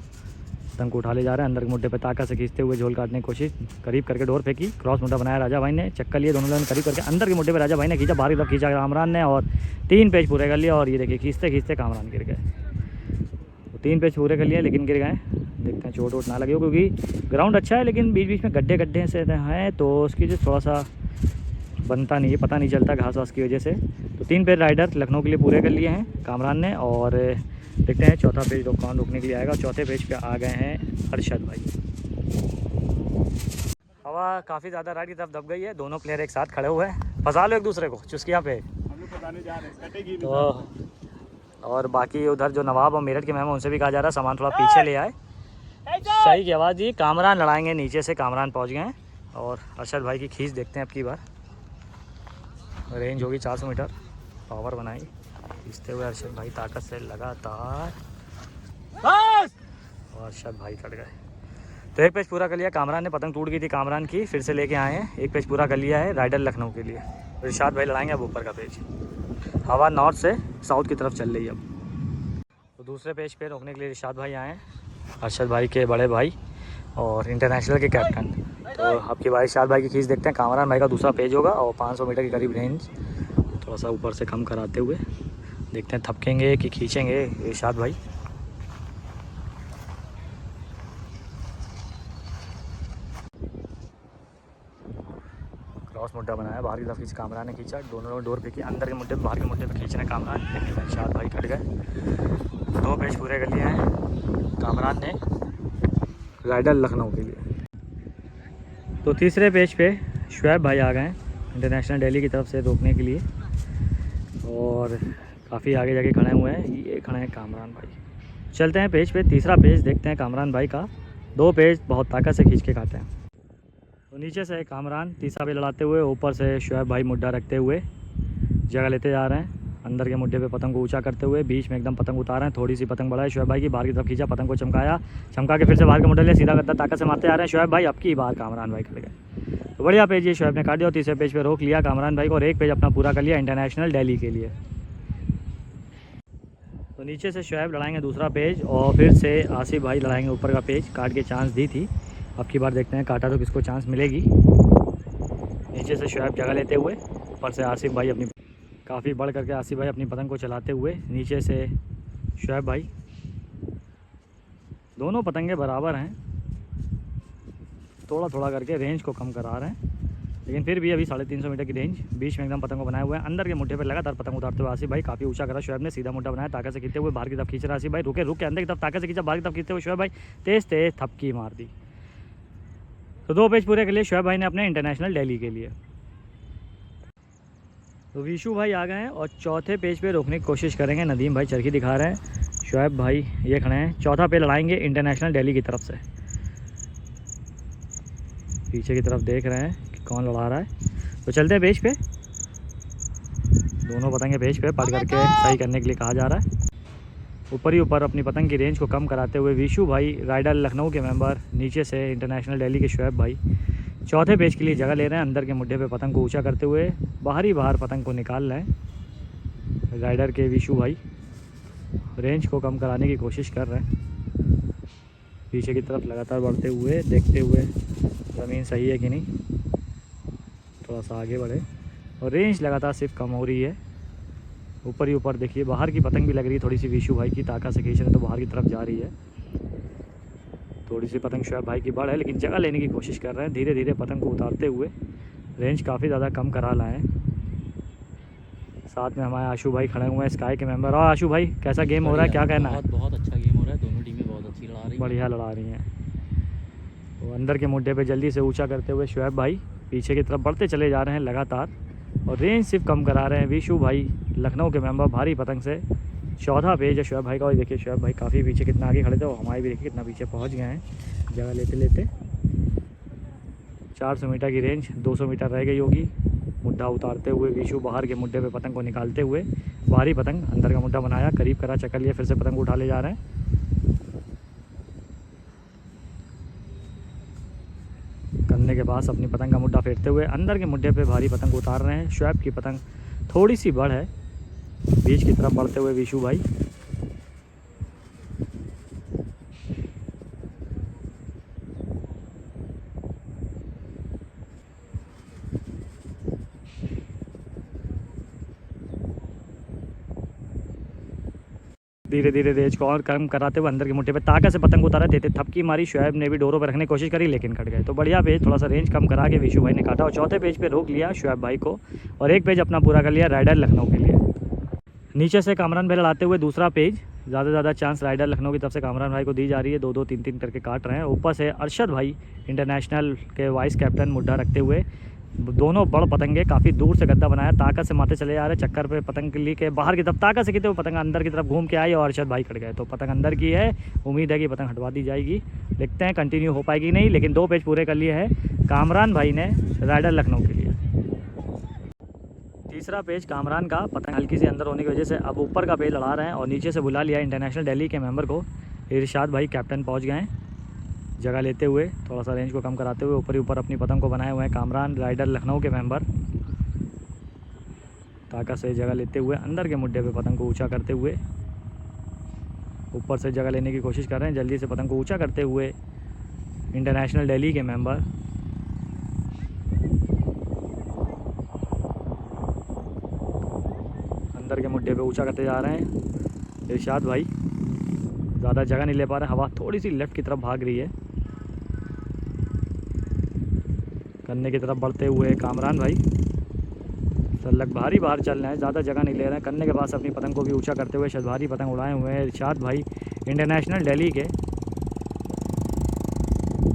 पतंग को उठा ले जा रहे हैं, अंदर के मुड्ढे पे ताकत से खींचते हुए झोल काटने की कोशिश, करीब करके डोर फेंकी, क्रॉस मुड्ढा बनाया राजा भाई ने, चक्कर लिए दोनों लोगों ने करीब करके अंदर के मुड्ढे पे राजा भाई ने खींचा, बाहर की तरफ खींचा कामरान ने और 3 पेज पूरे कर लिया। और ये देखिए खींचते खींचते कामरान गिर गए, 3 पेज पूरे कर लिए लेकिन गिर गए। देखते हैं चोट वोट ना लगे हो, क्योंकि ग्राउंड अच्छा है लेकिन बीच बीच में गड्ढे गड्ढे से हैं तो उसकी जो थोड़ा सा बनता नहीं है, पता नहीं चलता घास वास की वजह से। तो 3 पेज राइडर लखनऊ के लिए पूरे कर लिए हैं कामरान ने। और देखते हैं चौथा पेज कौन रोकने के लिए आएगा। चौथे पेज पे आ गए हैं अरशद भाई। हवा काफ़ी ज़्यादा राइट की तरफ दब गई है, दोनों प्लेयर एक साथ खड़े हुए हैं, फंसा लो एक दूसरे को चुस्किया पे। तो और बाकी उधर जो नवाब और मेरठ के मेहमान उनसे भी कहा जा रहा है सामान थोड़ा पीछे ले आए। सही की आवाज़ दी, कामरान लड़ाएंगे, नीचे से कामरान पहुंच गए हैं। और अरशद भाई की खींच देखते हैं अब की बार, रेंज होगी 400 मीटर, पावर बनाई, खींचते हुए अरशद भाई ताकत से लगातार, और अरशद भाई कट गए। तो 1 पेज पूरा कर लिया कामरान ने, पतंग टूट गई थी कामरान की, फिर से लेके आए हैं, 1 पेज पूरा कर लिया है राइडर लखनऊ के लिए। इरशाद भाई लड़ाएंगे अब ऊपर का पेज, हवा नॉर्थ से साउथ की तरफ चल रही है अब। तो दूसरे पेज पे रोकने के लिए इरशाद भाई आए हैं, अरशद भाई के बड़े भाई और इंटरनेशनल के कैप्टन। तो आपकी भाई इरशाद भाई की खींच देखते हैं, कामरान भाई का दूसरा पेज होगा और 500 मीटर के करीब रेंज, थोड़ा सा ऊपर से कम कराते हुए देखते हैं थपकेंगे कि खींचेंगे इरशाद भाई। क्रॉस मुड्ढा बनाया, बाहर की तरफ खींच कामरान ने खींचा, दोनों लोग डोर फेंकी, अंदर के मुड्ढे बाहर के मुड्ढे पे खींच रहे कामरान, लेकिन इरशाद भाई कट गए। 2 पेज पूरे कर लिए हैं कामरान ने राइडर लखनऊ के लिए। तो तीसरे पेज पे शुएब भाई आ गए हैं इंटरनेशनल दिल्ली की तरफ से रोकने के लिए, और काफ़ी आगे जाके खड़े हुए हैं, ये खड़े हैं कामरान भाई। चलते हैं पेज पे, तीसरा पेज देखते हैं कामरान भाई का। 2 पेज बहुत ताकत से खींच के काटे हैं। तो नीचे से कामरान तीसरा पेज लड़ाते हुए, ऊपर से शुएब भाई मुड्ढा रखते हुए जगह लेते जा रहे हैं, अंदर के मुड्ढे पे पतंग को ऊंचा करते हुए बीच में एकदम पतंग उतार रहे हैं, थोड़ी सी पतंग बढ़ाई शुएब भाई की, बाहर की तरफ खींचा, पतंग को चमकाया, चमका के फिर से बाहर का मुड्ढा लिया, सीधा गद्दा ताकत से मारते आ रहे हैं शुएब भाई, अब की बार कामरान भाई खड़ गए। तो बढ़िया पेज ये शुएब ने काट दिया और तीसरे पेज पे रोक लिया कामरान भाई को, और 1 पेज अपना पूरा कर लिया इंटरनेशनल दिल्ली के लिए। तो नीचे से शुएब लड़ाएंगे दूसरा पेज, और फिर से आसिफ भाई लड़ाएंगे ऊपर का पेज, काट के चांस दी थी, अब की बार देखते हैं काटा तो किसको चांस मिलेगी। नीचे से शुएब जगह लेते हुए, ऊपर से आसिफ भाई अपनी काफ़ी बढ़ करके आसिफ भाई अपनी पतंग को चलाते हुए, नीचे से शुएब भाई, दोनों पतंगे बराबर हैं, थोड़ा थोड़ा करके रेंज को कम करा रहे हैं, लेकिन फिर भी अभी 350 मीटर की रेंज, बीच में एकदम पतंग को बनाए हुए हैं, अंदर के मुड्ढे पर लगातार पतंग उतारते हुए आसिफ भाई काफ़ी ऊंचा करा, शुएब ने सीधा मुड्ढा बनाया, ताकत से खींचते हुए बाहर की तरफ खींच रहा आसिफ भाई, रुके रुके अंदर की तरफ ताकत से खींचा, बाहर की तरफ खींचते हुए शुएब भाई तेज़ तेज़ थपकी मार दी। तो 2 पेज पूरे के लिए शुएब भाई ने अपने इंटरनेशनल दिल्ली के लिए। तो विशु भाई आ गए हैं और चौथे पेज पे रोकने की कोशिश करेंगे, नदीम भाई चरखी दिखा रहे हैं, शुएब भाई ये खड़े हैं, चौथा पे लड़ाएंगे इंटरनेशनल दिल्ली की तरफ से। पीछे की तरफ देख रहे हैं कि कौन लड़ा रहा है। तो चलते हैं पेज पे, दोनों पतंगे पेज पे पढ़ करके सही करने के लिए कहा जा रहा है। ऊपर ही ऊपर अपनी पतंग की रेंज को कम कराते हुए विशु भाई राइडर लखनऊ के मेंबर, नीचे से इंटरनेशनल दिल्ली के शुएब भाई चौथे पेज के लिए जगह ले रहे हैं, अंदर के मुड्ढे पे पतंग को ऊंचा करते हुए बाहर पतंग को निकाल रहे हैं राइडर के विशु भाई, रेंज को कम कराने की कोशिश कर रहे हैं, पीछे की तरफ लगातार बढ़ते हुए देखते हुए ज़मीन सही है कि नहीं, थोड़ा सा आगे बढ़े, और रेंज लगातार सिर्फ कम हो रही है। ऊपर ही ऊपर देखिए बाहर की पतंग भी लग रही है थोड़ी सी, विशु भाई की ताकत से खींच रहे तो बाहर की तरफ जा रही है, थोड़ी सी पतंग शुएब भाई की बढ़ है लेकिन जगह लेने की कोशिश कर रहे हैं, धीरे धीरे पतंग को उतारते हुए रेंज काफ़ी ज़्यादा कम करा लाए हैं। साथ में हमारे आशु भाई खड़े हुए हैं स्काई के मेंबर। और आशु भाई कैसा गेम हो रहा है, क्या कहना है? बहुत अच्छा गेम हो रहा है, दोनों टीमें बहुत अच्छी लड़ा रही हैं, बढ़िया लड़ा रही हैं। तो अंदर के मुड्ढे पे जल्दी से ऊंचा करते हुए शुएब भाई पीछे की तरफ बढ़ते चले जा रहे हैं लगातार, और रेंज सिर्फ कम करा रहे हैं विशु भाई लखनऊ के मेंबर भारी पतंग से। चौथा पेज है शुएब भाई का, और देखिए शुएब भाई काफ़ी पीछे कितना आगे खड़े थे, और हमारे भी देखिए कितना पीछे पहुंच गए हैं जगह लेते लेते। 400 मीटर की रेंज 200 मीटर रह गई होगी। मुड्ढा उतारते हुए विशु बाहर के मुड्ढे पे पतंग को निकालते हुए, बाहरी पतंग अंदर का मुड्ढा बनाया, करीब करा, चक्कर लिया, फिर से पतंग को उठा ले जा रहे हैं। कंधे के के पास अपनी पतंग का मुड्ढा फेरते हुए अंदर के मुड्ढे पे भारी पतंग उतार रहे हैं। शुएब की पतंग थोड़ी सी बड़ है, बीच की तरफ बढ़ते हुए विशु भाई। धीरे धीरे रेंज को और कम कराते हुए अंदर के मुट्ठे पे ताकत से पतंग उतारा देते, थपकी मारी। शुएब ने भी डोरों पर रखने की कोशिश करी लेकिन कट गए। तो बढ़िया पेज थोड़ा सा रेंज कम करा के विशु भाई ने काटा और चौथे पेज पे रोक लिया शुएब भाई को और एक पेज अपना पूरा कर लिया राइडर लखनऊ के लिए। नीचे से कामरान भाई लड़ाते हुए दूसरा पेज, ज़्यादा से ज़्यादा चांस राइडर लखनऊ की तरफ से कामरान भाई को दी जा रही है। 2-2 3-3 करके काट रहे हैं। ऊपर से अरशद भाई इंटरनेशनल के वाइस कैप्टन मुड्ढा रखते हुए दोनों बड़ पतंगे काफ़ी दूर से गद्दा बनाया, ताकत से मारते चले जा रहे चक्कर पे पतंग ली के बाहर की तरफ ताकत से, कितने वो पतंग अंदर की तरफ घूम के आई और अरशद भाई कट गए। तो पतंग अंदर की है, उम्मीद है कि पतंग हटवा दी जाएगी, देखते हैं कंटिन्यू हो पाएगी नहीं। लेकिन 2 पेज पूरे कर लिए हैं कामरान भाई ने राइडर लखनऊ के लिए। तीसरा पेज कामरान का पतंग हल्की से अंदर होने की वजह से अब ऊपर का पेज लड़ा रहे हैं और नीचे से बुला लिया इंटरनेशनल दिल्ली के मेंबर को। इरशाद भाई कैप्टन पहुंच गए हैं जगह लेते हुए, थोड़ा सा रेंज को कम कराते हुए ऊपर ही ऊपर अपनी पतंग को बनाए हुए हैं कामरान राइडर लखनऊ के मेंबर। ताकत से जगह लेते हुए अंदर के मुड्ढे पे पतंग को ऊंचा करते हुए ऊपर से जगह लेने की कोशिश कर रहे हैं। जल्दी से पतंग को ऊंचा करते हुए इंटरनेशनल दिल्ली के मेंबर। अंदर के मुड्ढे पे ऊंचा करते जा रहे हैं इरशाद भाई, ज़्यादा जगह नहीं ले पा रहे, हवा थोड़ी सी लेफ्ट की तरफ भाग रही है। कन्ने की तरफ बढ़ते हुए कामरान भाई सलग भारी बाहर चल रहे हैं, ज़्यादा जगह नहीं ले रहे हैं। कन्ने के पास अपनी पतंग को भी ऊंचा करते हुए भारी पतंग उड़ाए हुए हैं इरशाद भाई इंटरनेशनल दिल्ली के।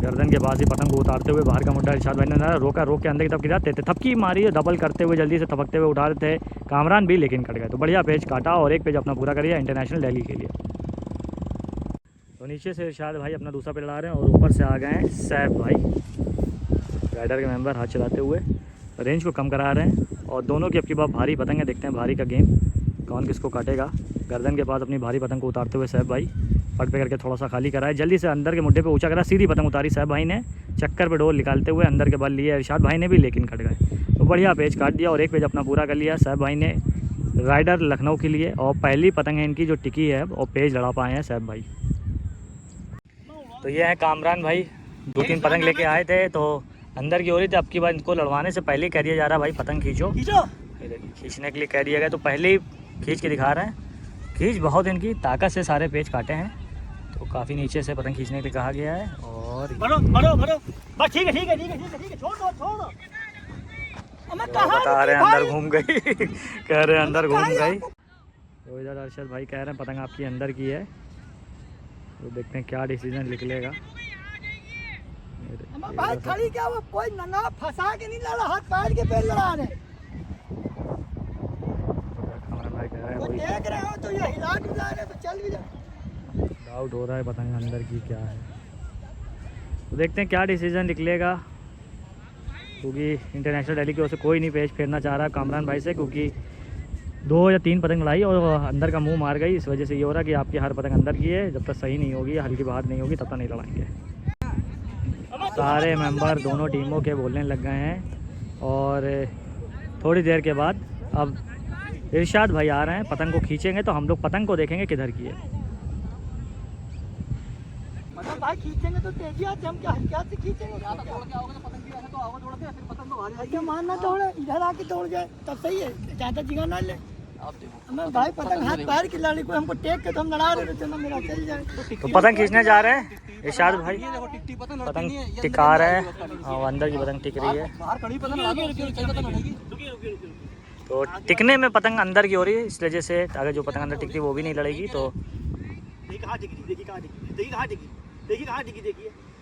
गर्दन के पास ही पतंग को उतारते हुए बाहर का मुड्ढा इरशाद भाई ने रोका, रोक के अंदर की तरफ गिराते थे, थपकी मारी डबल करते हुए जल्दी से थपकते हुए उठा रहे थे कामरान भी लेकिन कट गए। तो बढ़िया पेज काटा और एक पेज अपना पूरा करिए इंटरनेशनल दिल्ली के लिए। तो नीचे से इरशाद भाई अपना दूसरा पेज लड़ा रहे हैं और ऊपर से आ गए हैं सैफ भाई राइडर के मेंबर हाथ चलाते हुए, रेंज को कम करा रहे हैं और दोनों की अपनी बात भारी पतंग है। देखते हैं भारी का गेम कौन किसको काटेगा। गर्दन के पास अपनी भारी पतंग को उतारते हुए सैफ भाई पट पे करके थोड़ा सा खाली कराया, जल्दी से अंदर के मुड्ढे पे ऊंचा करा, सीधी पतंग उतारी सैफ भाई ने, चक्कर पे डोर निकालते हुए अंदर के बल लिए इरशाद भाई ने भी लेकिन कट गए। तो बढ़िया पेज काट दिया और एक पेज अपना पूरा कर लिया सैफ भाई ने राइडर लखनऊ के लिए। और पहली पतंग है इनकी जो टिकी है और पेज लड़ा पाए हैं सैफ भाई। तो ये है कामरान भाई, 2-3 पतंग लेके आए थे तो अंदर की हो रही थी, अब की बार इनको लड़वाने से पहले कह दिया जा रहा है भाई पतंग खींचो, खींचने के लिए कह दिया गया। तो पहले ही खींच के दिखा रहे हैं, खींच बहुत इनकी ताकत से सारे पेज काटे हैं। तो काफ़ी नीचे से पतंग खींचने के लिए कहा गया है और बस ठीक है छोड़ दो। बता रहे हैं अंदर घूम गई कह रहे हैं अंदर घूम गई। तो इधर अरशद भाई कह रहे हैं पतंग आपकी अंदर की है, तो देखते हैं क्या डिसीजन निकलेगा। भाई खड़ी क्या वो कोई नंगा फंसा के नहीं लड़ा, हाथ पैर के पेड़ लड़ा रहे। भाई कह रहे हैं वही देख रहे हो तो ये हिला के जा रहे तो चल भी जा। डाउट हो रहा है पतंग अंदर की क्या है, तो देखते हैं क्या डिसीजन निकलेगा। क्योंकि इंटरनेशनल दिल्ली की ओर से कोई नहीं पेज फेरना चाह रहा कामरान भाई से, क्योंकि 2 या 3 पतंग लड़ाई और अंदर का मुंह मार गई। इस वजह से ये हो रहा है कि आपकी हर पतंग अंदर की है, जब तक सही नहीं होगी हल्की बाहर नहीं होगी तब तक नहीं लड़ाएंगे। सारे मेंबर दोनों टीमों के बोलने लग गए हैं और थोड़ी देर के बाद अब इरशाद भाई आ रहे हैं, पतंग को खींचेंगे तो हम लोग पतंग को देखेंगे किधर की है। मतलब भाई खींचेंगे तो तेजी आती, हम क्या हल्के से खींचेंगे, ज्यादा तोड़ के आओगे तो पतंग की वैसे तो आवाज उड़ती है, फिर पतंग तो भारी आएगी। मानना तोड़े इधर आके तोड़ जाए तब सही है, ज्यादा जगह ना ले। मैं भाई पतंग हाथ पैर की लड़ी को हमको टेक के तो हम लड़ा रहे थे ना, मेरा चल जाए। तो पतंग खींचने जा रहे हैं इरशाद भाई, पतंग टिका रहे हैं और अंदर की पतंग टिक रही है। तो टिकने में पतंग अंदर की हो रही है, इस वजह से अगर जो पतंग अंदर टिकती वो भी नहीं लड़ेगी। तो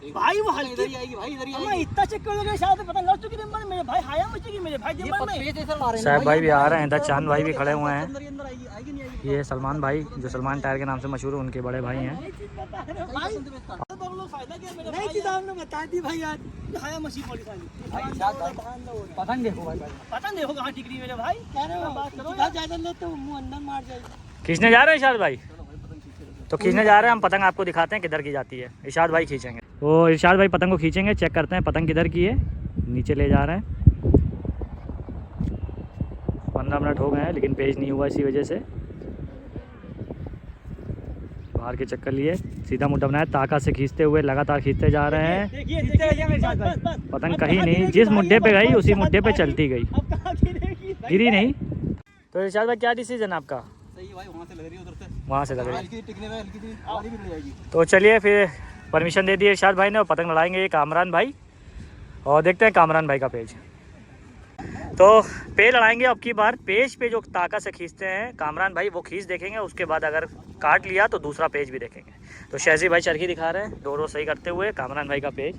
भाई वो हल्की आएगी भाई, इधर ही इतना चेक कर लोगे शायद पतंग लड़ चुकी थी मेरे भाई, हाया मचेगी मेरे भाई दिमाग में। साहब भाई भी आ रहे हैं, इधर चांद भाई भी खड़े हुए हैं। ये सलमान भाई जो सलमान टायर के नाम से मशहूर है, उनके बड़े भाई हैं। नहीं चीज आपने बता दी भाई यार, हाया मछली पड़ी पतंग देखो भाई, पतंग देखो कहाँ टिक रही मेरे भाई। कह रहे हो बात करो, ज्यादा ले तो मुंह अंदर मार जाएगी। खींचने जा रहे हैं इरशाद भाई, तो खींचने जा रहे हैं हम पतंग, आपको दिखाते हैं किधर की जाती है। इरशाद भाई खींचेंगे, तो इरशाद भाई पतंग को खींचेंगे, चेक करते हैं पतंग किधर की है। नीचे ले जा रहे हैं, 15 मिनट हो गए हैं लेकिन पेज नहीं हुआ, इसी वजह से बाहर के चक्कर लिए सीधा मुद्दा बनाया, ताकत से खींचते हुए लगातार खींचते जा रहे हैं। पतंग कहीं नहीं, जिस मुद्दे पे गई उसी मुद्दे पे चलती गई, गिरी नहीं। तो इरशाद भाई क्या डिसीजन आपका? सही है भाई, वहाँ से लग रही है, उधर से वहाँ से लग रही है, हल्की टिकने में हल्की सी आवाज़ भी जाएगी। तो चलिए फिर परमिशन दे दी इरशाद भाई ने और पतंग लड़ाएंगे ये कामरान भाई, और देखते हैं कामरान भाई का पेज। तो पेज लड़ाएंगे अब की बार, पेज पे जो ताकत से खींचते हैं कामरान भाई वो खींच देखेंगे, उसके बाद अगर काट लिया तो दूसरा पेज भी देखेंगे। तो शहजी भाई चरखी दिखा रहे हैं, दो सही करते हुए कामरान भाई का पेज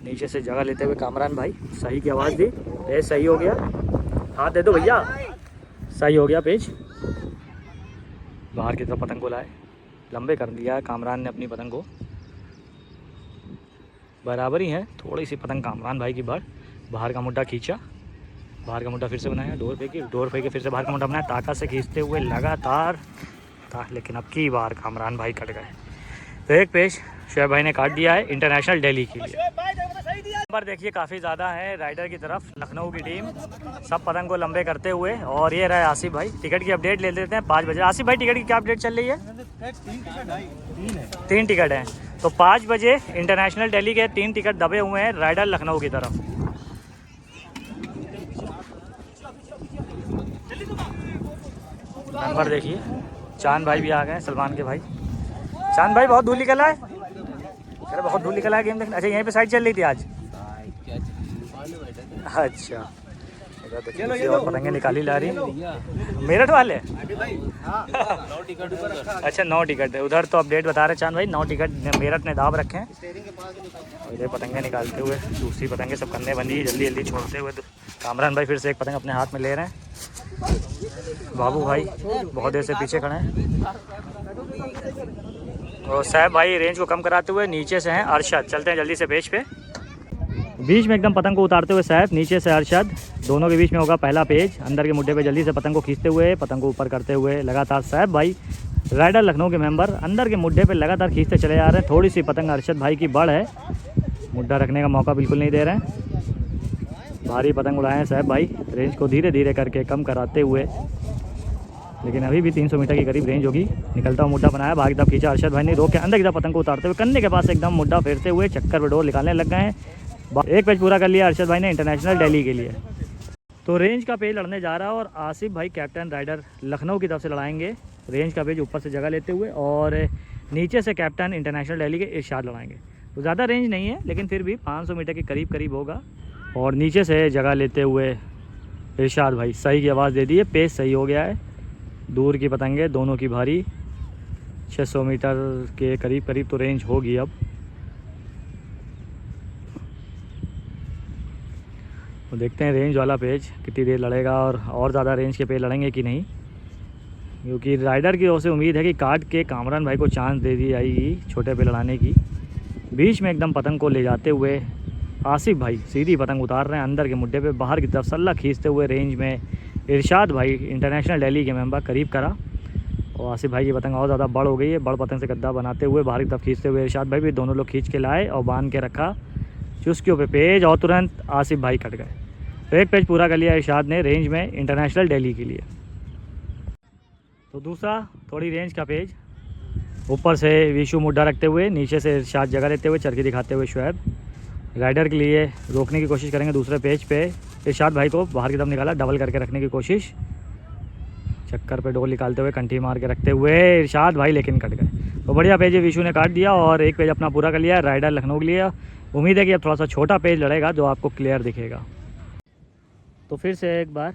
नीचे से जगह लेते हुए कामरान भाई सही की आवाज़ दी, पेज सही हो गया, हाथ दे दो भैया, सही हो गया पेज। बाहर की तरफ पतंग को लाए, लंबे कर दिया कामरान ने अपनी पतंग को, बराबर ही है, थोड़ी सी पतंग कामरान भाई की बढ़। बाहर का मुड्ढा खींचा, बाहर का मुड्ढा फिर से बनाया, डोर फेंकी फिर से बाहर का मुड्ढा बनाया, ताकत से खींचते हुए लगातार लेकिन अब की बार कामरान भाई कट गए। तो एक पेज शुएब भाई ने काट दिया है इंटरनेशनल दिल्ली के लिए। नंबर देखिए काफ़ी ज़्यादा है राइडर की तरफ, लखनऊ की टीम सब पतंग को लंबे करते हुए। और ये रहे आसिफ भाई, टिकट की अपडेट ले लेते हैं 5 बजे। आसिफ भाई टिकट की क्या अपडेट चल रही है? 3 टिकट हैं, तो 5 बजे इंटरनेशनल दिल्ली के 3 टिकट दबे हुए हैं राइडर लखनऊ की तरफ। नंबर देखिए, चांद भाई भी आ गए, सलमान के भाई। चांद भाई बहुत धूल निकला है, अरे बहुत धूल निकला है गेम देखने। अच्छा यहीं पे साइड चल रही थी आज? अच्छा और पतंगे निकाली ला रही मेरठ वाले। अच्छा 9 टिकट है उधर, तो अपडेट बता रहे चांद भाई 9 टिकट मेरठ ने दाब रखे हैं। और इधर पतंगे निकालते हुए दूसरी पतंगे सब कंधे बंदी जल्दी जल्दी छोड़ते हुए कामरान भाई फिर से एक पतंग अपने हाथ में ले रहे हैं। बाबू भाई बहुत देर से पीछे खड़े हैं, और साहब भाई रेंज को कम कराते हुए नीचे से हैं अरशद। चलते हैं जल्दी से पेज पे, बीच में एकदम पतंग को उतारते हुए साहब, नीचे से अरशद, दोनों के बीच में होगा पहला पेज। अंदर के मुड्डे पे जल्दी से पतंग को खींचते हुए पतंग को ऊपर करते हुए लगातार साहब भाई राइडर लखनऊ के मेंबर अंदर के मुड्डे पे लगातार खींचते चले जा रहे हैं। थोड़ी सी पतंग अरशद भाई की बड़ है, मुड्डा रखने का मौका बिल्कुल नहीं दे रहे हैं। भारी पतंग उड़ाए हैं साहब भाई, रेंज को धीरे धीरे करके कम कराते हुए, लेकिन अभी भी 300 मीटर के करीब रेंज होगी। निकलता हुआ मुड्डा बनाया, भाग तरफ खींचा अरशद भाई ने, रोक के अंदर की तरफ पतंग को उतारते हुए कन्ने के पास एकदम मुड्डा फेरते हुए चक्कर पे डोर निकालने लग गए हैं। एक पेज पूरा कर लिया अरशद भाई ने इंटरनेशनल दिल्ली के लिए। तो रेंज का पेज लड़ने जा रहा है और आसिफ भाई कैप्टन राइडर लखनऊ की तरफ से लड़ाएंगे रेंज का पेज ऊपर से जगह लेते हुए, और नीचे से कैप्टन इंटरनेशनल दिल्ली के इरशाद लड़ाएंगे। तो ज़्यादा रेंज नहीं है लेकिन फिर भी 500 मीटर के करीब होगा। और नीचे से जगह लेते हुए इरशाद भाई सही की आवाज़ दे दी है, पेज सही हो गया है। दूर की पतंगे दोनों की भारी, 600 मीटर के करीब तो रेंज होगी अब। तो देखते हैं रेंज वाला पेज कितनी देर लड़ेगा और ज़्यादा रेंज के पेज लड़ेंगे कि नहीं, क्योंकि राइडर की ओर से उम्मीद है कि काट के कामरान भाई को चांस दे दी जाएगी छोटे पे लड़ाने की। बीच में एकदम पतंग को ले जाते हुए आसिफ भाई सीधी पतंग उतार रहे हैं अंदर के मुड्डे पे, बाहर की तरफ सल्ला खींचते हुए रेंज में इरशाद भाई इंटरनेशनल दिल्ली के मेंबर करीब करा। और आसिफ भाई की पतंग और ज़्यादा बड़ हो गई है, बड़ पतंग से गद्दा बनाते हुए बाहर की तरफ खींचते हुए इरशाद भाई भी दोनों लोग खींच के लाए और बांध के रखा चुस्कियों पे पेज, और तुरंत आसिफ भाई कट गए। तो एक पेज पूरा कर लिया इरशाद ने रेंज में इंटरनेशनल दिल्ली के लिए। तो दूसरा थोड़ी रेंज का पेज, ऊपर से विशु मुड्डा रखते हुए नीचे से इरशाद जगह लेते हुए चरखी दिखाते हुए शुएब राइडर के लिए रोकने की कोशिश करेंगे। दूसरे पेज पे इरशाद भाई को बाहर की तरफ निकाला, डबल करके रखने की कोशिश, चक्कर पे डोल निकालते हुए कंठी मार के रखते हुए इरशाद भाई लेकिन कट गए। तो बढ़िया पेज विशु ने काट दिया और एक पेज अपना पूरा कर लिया राइडर लखनऊ के लिए। उम्मीद है कि अब थोड़ा सा छोटा पेज लड़ेगा जो आपको क्लियर दिखेगा। तो फिर से एक बार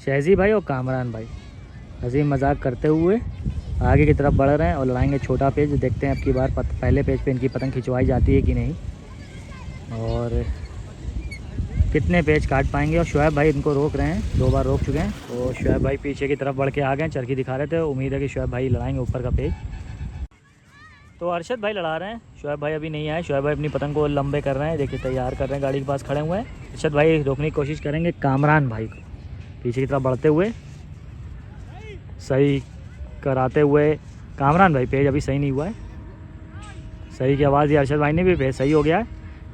शहजी भाई और कामरान भाई हंसी मजाक करते हुए आगे की तरफ बढ़ रहे हैं और लड़ाएंगे छोटा पेज। देखते हैं अब की बार पहले पेज पे इनकी पतंग खिंचवाई जाती है कि नहीं और कितने पेज काट पाएंगे। और शुएब भाई इनको रोक रहे हैं, 2 बार रोक चुके हैं। तो शुएब भाई पीछे की तरफ बढ़ के आ गए, चरखी दिखा रहे थे। उम्मीद है कि शुएब भाई लड़ाएंगे ऊपर का पेज। तो अरशद भाई लड़ा रहे हैं, शुएब भाई अभी नहीं आए। शुएब भाई अपनी पतंग को लंबे कर रहे हैं, देखिए तैयार कर रहे हैं, गाड़ी के पास खड़े हुए हैं। अरशद भाई रोकने की कोशिश करेंगे कामरान भाई को, पीछे की तरफ बढ़ते हुए सही कराते हुए कामरान भाई पेज अभी सही नहीं हुआ है, सही की आवाज़ ये अरशद भाई ने भी पेज सही हो गया है।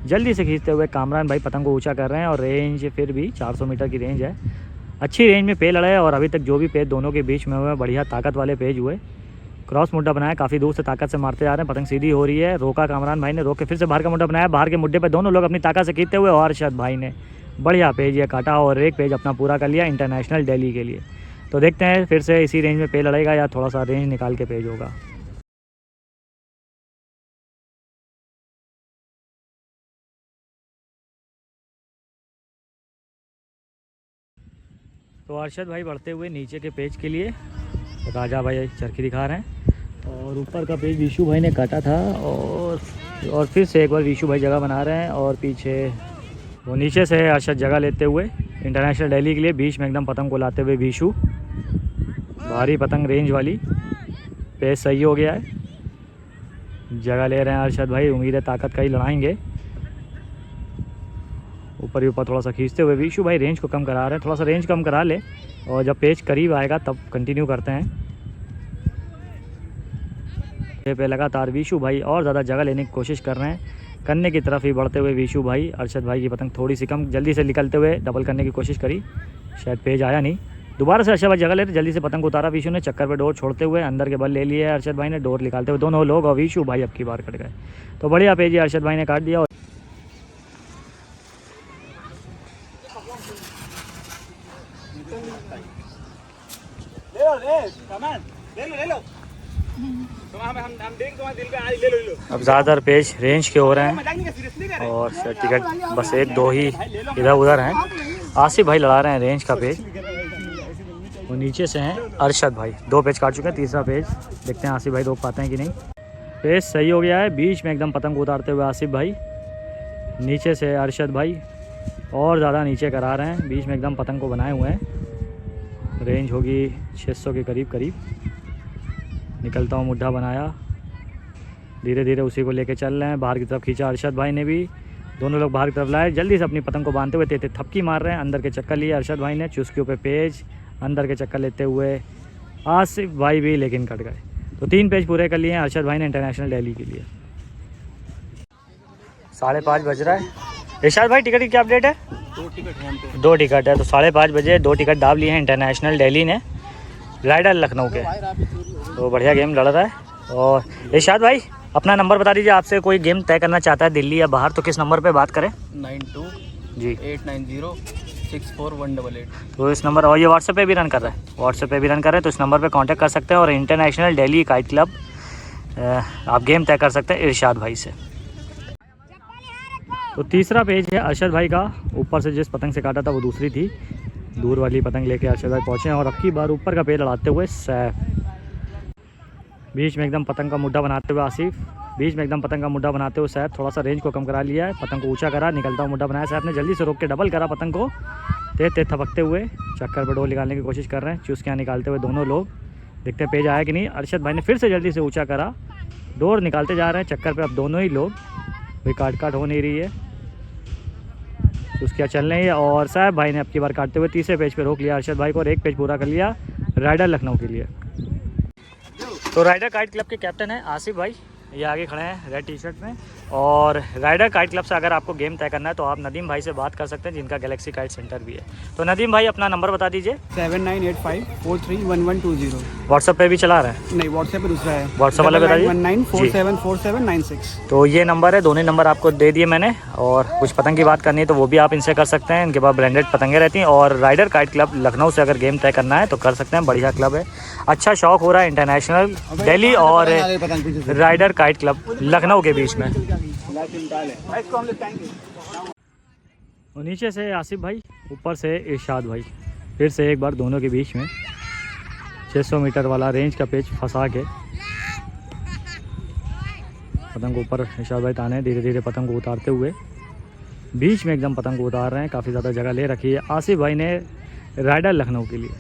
जल्दी से खींचते हुए कामरान भाई पतंग को ऊंचा कर रहे हैं और रेंज फिर भी 400 मीटर की रेंज है। अच्छी रेंज में पे लड़ा है और अभी तक जो भी पेज दोनों के बीच में हुए बढ़िया ताकत वाले पेज हुए। क्रॉस मुड्डा बनाया, काफ़ी दूर से ताकत से मारते जा रहे हैं, पतंग सीधी हो रही है। रोका कामरान भाई ने, रोक के फिर से बाहर का मुड्डा बनाया, बाहर के मुड्डे पे दोनों लोग अपनी ताकत से खींचते हुए और अरशद भाई ने बढ़िया पेज ये काटा और एक पेज अपना पूरा कर लिया इंटरनेशनल दिल्ली के लिए। तो देखते हैं फिर से इसी रेंज में पे लड़ेगा या थोड़ा सा रेंज निकाल के पेज होगा। तो अरशद भाई बढ़ते हुए नीचे के पेज के लिए राजा भाई चरखी दिखा रहे हैं और ऊपर का पेज विशु भाई ने काटा था और फिर से एक बार विशु भाई जगह बना रहे हैं और पीछे वो नीचे से अरशद जगह लेते हुए इंटरनेशनल दिल्ली के लिए बीच में एकदम पतंग को लाते हुए विशु, भारी पतंग रेंज वाली, पेज सही हो गया है, जगह ले रहे हैं अरशद भाई। उम्मीद है ताकत का ही लड़ाएंगे। ऊपर ही ऊपर थोड़ा सा खींचते हुए विशु भाई रेंज को कम करा रहे हैं, थोड़ा सा रेंज कम करा ले और जब पेज करीब आएगा तब कंटिन्यू करते हैं। पे लगातार विशु भाई और ज़्यादा जगह लेने की कोशिश कर रहे हैं, करने की तरफ ही बढ़ते हुए विशु भाई। अरशद भाई की पतंग थोड़ी सी कम, जल्दी से निकलते हुए डबल करने की कोशिश करी, शायद पेज आया नहीं। दोबारा से अरशद भाई जगह लेते, जल्दी से पतंग उतारा विशु ने, चक्कर पे डोर छोड़ते हुए अंदर के बल ले लिए अरशद भाई ने, डोर निकालते हुए दोनों लोग और विशु भाई अब की बार कट गए। तो बढ़िया पेज अरशद भाई ने काट दिया। अब ज़्यादातर पेज रेंज के हो रहे हैं और टिकट बस एक दो ही इधर उधर हैं। आसिफ भाई लड़ा रहे हैं रेंज का पेज और नीचे से हैं अरशद भाई, 2 पेज काट चुके हैं, तीसरा पेज देखते हैं आसिफ भाई रोक पाते हैं कि नहीं। पेज सही हो गया है, बीच में एकदम पतंग उतारते हुए आसिफ भाई, नीचे से अरशद भाई और ज़्यादा नीचे करा रहे हैं, बीच में एकदम पतंग को बनाए हुए हैं। रेंज होगी 600 के करीब। निकलता हूँ मुड्ढा बनाया, धीरे धीरे उसी को लेके चल रहे हैं। बाहर की तरफ खींचा अरशद भाई ने भी, दोनों लोग बाहर की तरफ लाए, जल्दी से अपनी पतंग को बांधते हुए तेते थपकी मार रहे हैं। अंदर के चक्कर लिए अरशद भाई ने, चुस्कियों पे पेज, अंदर के चक्कर लेते हुए आसिफ भाई भी, लेकिन कट गए। तो 3 पेज पूरे कर लिए हैं अरशद भाई ने इंटरनेशनल दिल्ली के लिए। 5:30 बज रहा है। इरशाद भाई टिकट की क्या अपडेट है? 2 टिकट है, तो 5:30 बजे 2 टिकट दाब लिए हैं इंटरनेशनल दिल्ली ने, राइडर लखनऊ के। तो बढ़िया गेम लड़ रहा है। और इरशाद भाई अपना नंबर बता दीजिए, आपसे कोई गेम तय करना चाहता है दिल्ली या बाहर तो किस नंबर पे बात करें? 92 जी 890 64188। तो इस नंबर, और ये व्हाट्सएप पे भी रन कर रहा है, व्हाट्सएप पे भी रन कर रहे हैं, तो इस नंबर पे कांटेक्ट कर सकते हैं और इंटरनेशनल दिल्ली काइट क्लब आप गेम तय कर सकते हैं इरशाद भाई से। तो तीसरा पेज है अरशद भाई का, ऊपर से जिस पतंग से काटा था वो दूसरी थी, दूर वाली पतंग लेके अरशद भाई पहुँचे हैं और अब की बार ऊपर का पेज लड़ाते हुए सैफ, बीच में एकदम पतंग का मुड्ढा बनाते हुए आसिफ, बीच में एकदम पतंग का मुड्ढा बनाते हुए सैफ, थोड़ा सा रेंज को कम करा लिया है, पतंग को ऊंचा करा, निकलता हुआ मुड्ढा बनाया सैफ ने, जल्दी से रोक के डबल करा पतंग को, तेज तेज थपकते हुए चक्कर पर डोर निकालने की कोशिश कर रहे हैं, चुस्कियाँ निकालते हुए दोनों लोग। देखते हैं पेज आया कि नहीं। अरशद भाई ने फिर से जल्दी से ऊँचा करा, डोर निकालते जा रहे हैं चक्कर पर, अब दोनों ही लोग, कोई काट हो नहीं रही है, चुस्कियाँ चल रही है और सैफ भाई ने अब की बार काटते हुए तीसरे पेज पे रोक लिया अरशद भाई को और 1 पेज पूरा कर लिया राइडर लखनऊ के लिए। तो राइडर काइट क्लब के कैप्टन हैं आसिफ भाई, ये आगे खड़े हैं रेड टी शर्ट में। और राइडर काइट क्लब से अगर आपको गेम तय करना है तो आप नदीम भाई से बात कर सकते हैं, जिनका गैलेक्सी काइट सेंटर भी है। तो नदीम भाई अपना नंबर बता दीजिए। 7985431120। व्हाट्सएप पे भी चला रहे हैं? नहीं, व्हाट्सएप पे दूसरा है, व्हाट्सएप वाला बताइए। 19474796। तो ये नंबर है, दोनों नंबर आपको दे दिए मैंने। और कुछ पतंग की बात करनी है तो वो भी आप इनसे कर सकते हैं, इनके पास ब्रांडेड पतंगें रहती हैं। और राइडर काइट क्लब लखनऊ से अगर गेम तय करना है तो कर सकते हैं, बढ़िया क्लब है, अच्छा शौक हो रहा है इंटरनेशनल दिल्ली और राइडर काइट क्लब लखनऊ के बीच में। और नीचे से आसिफ भाई, ऊपर से इरशाद भाई, फिर से एक बार दोनों के बीच में 600 मीटर वाला रेंज का पेज फंसा के पतंग को ऊपर इरशाद भाई ताने, धीरे धीरे पतंग को उतारते हुए बीच में एकदम पतंग को उतार रहे हैं। काफ़ी ज़्यादा जगह ले रखी है आसिफ भाई ने राइडर लखनऊ के लिए,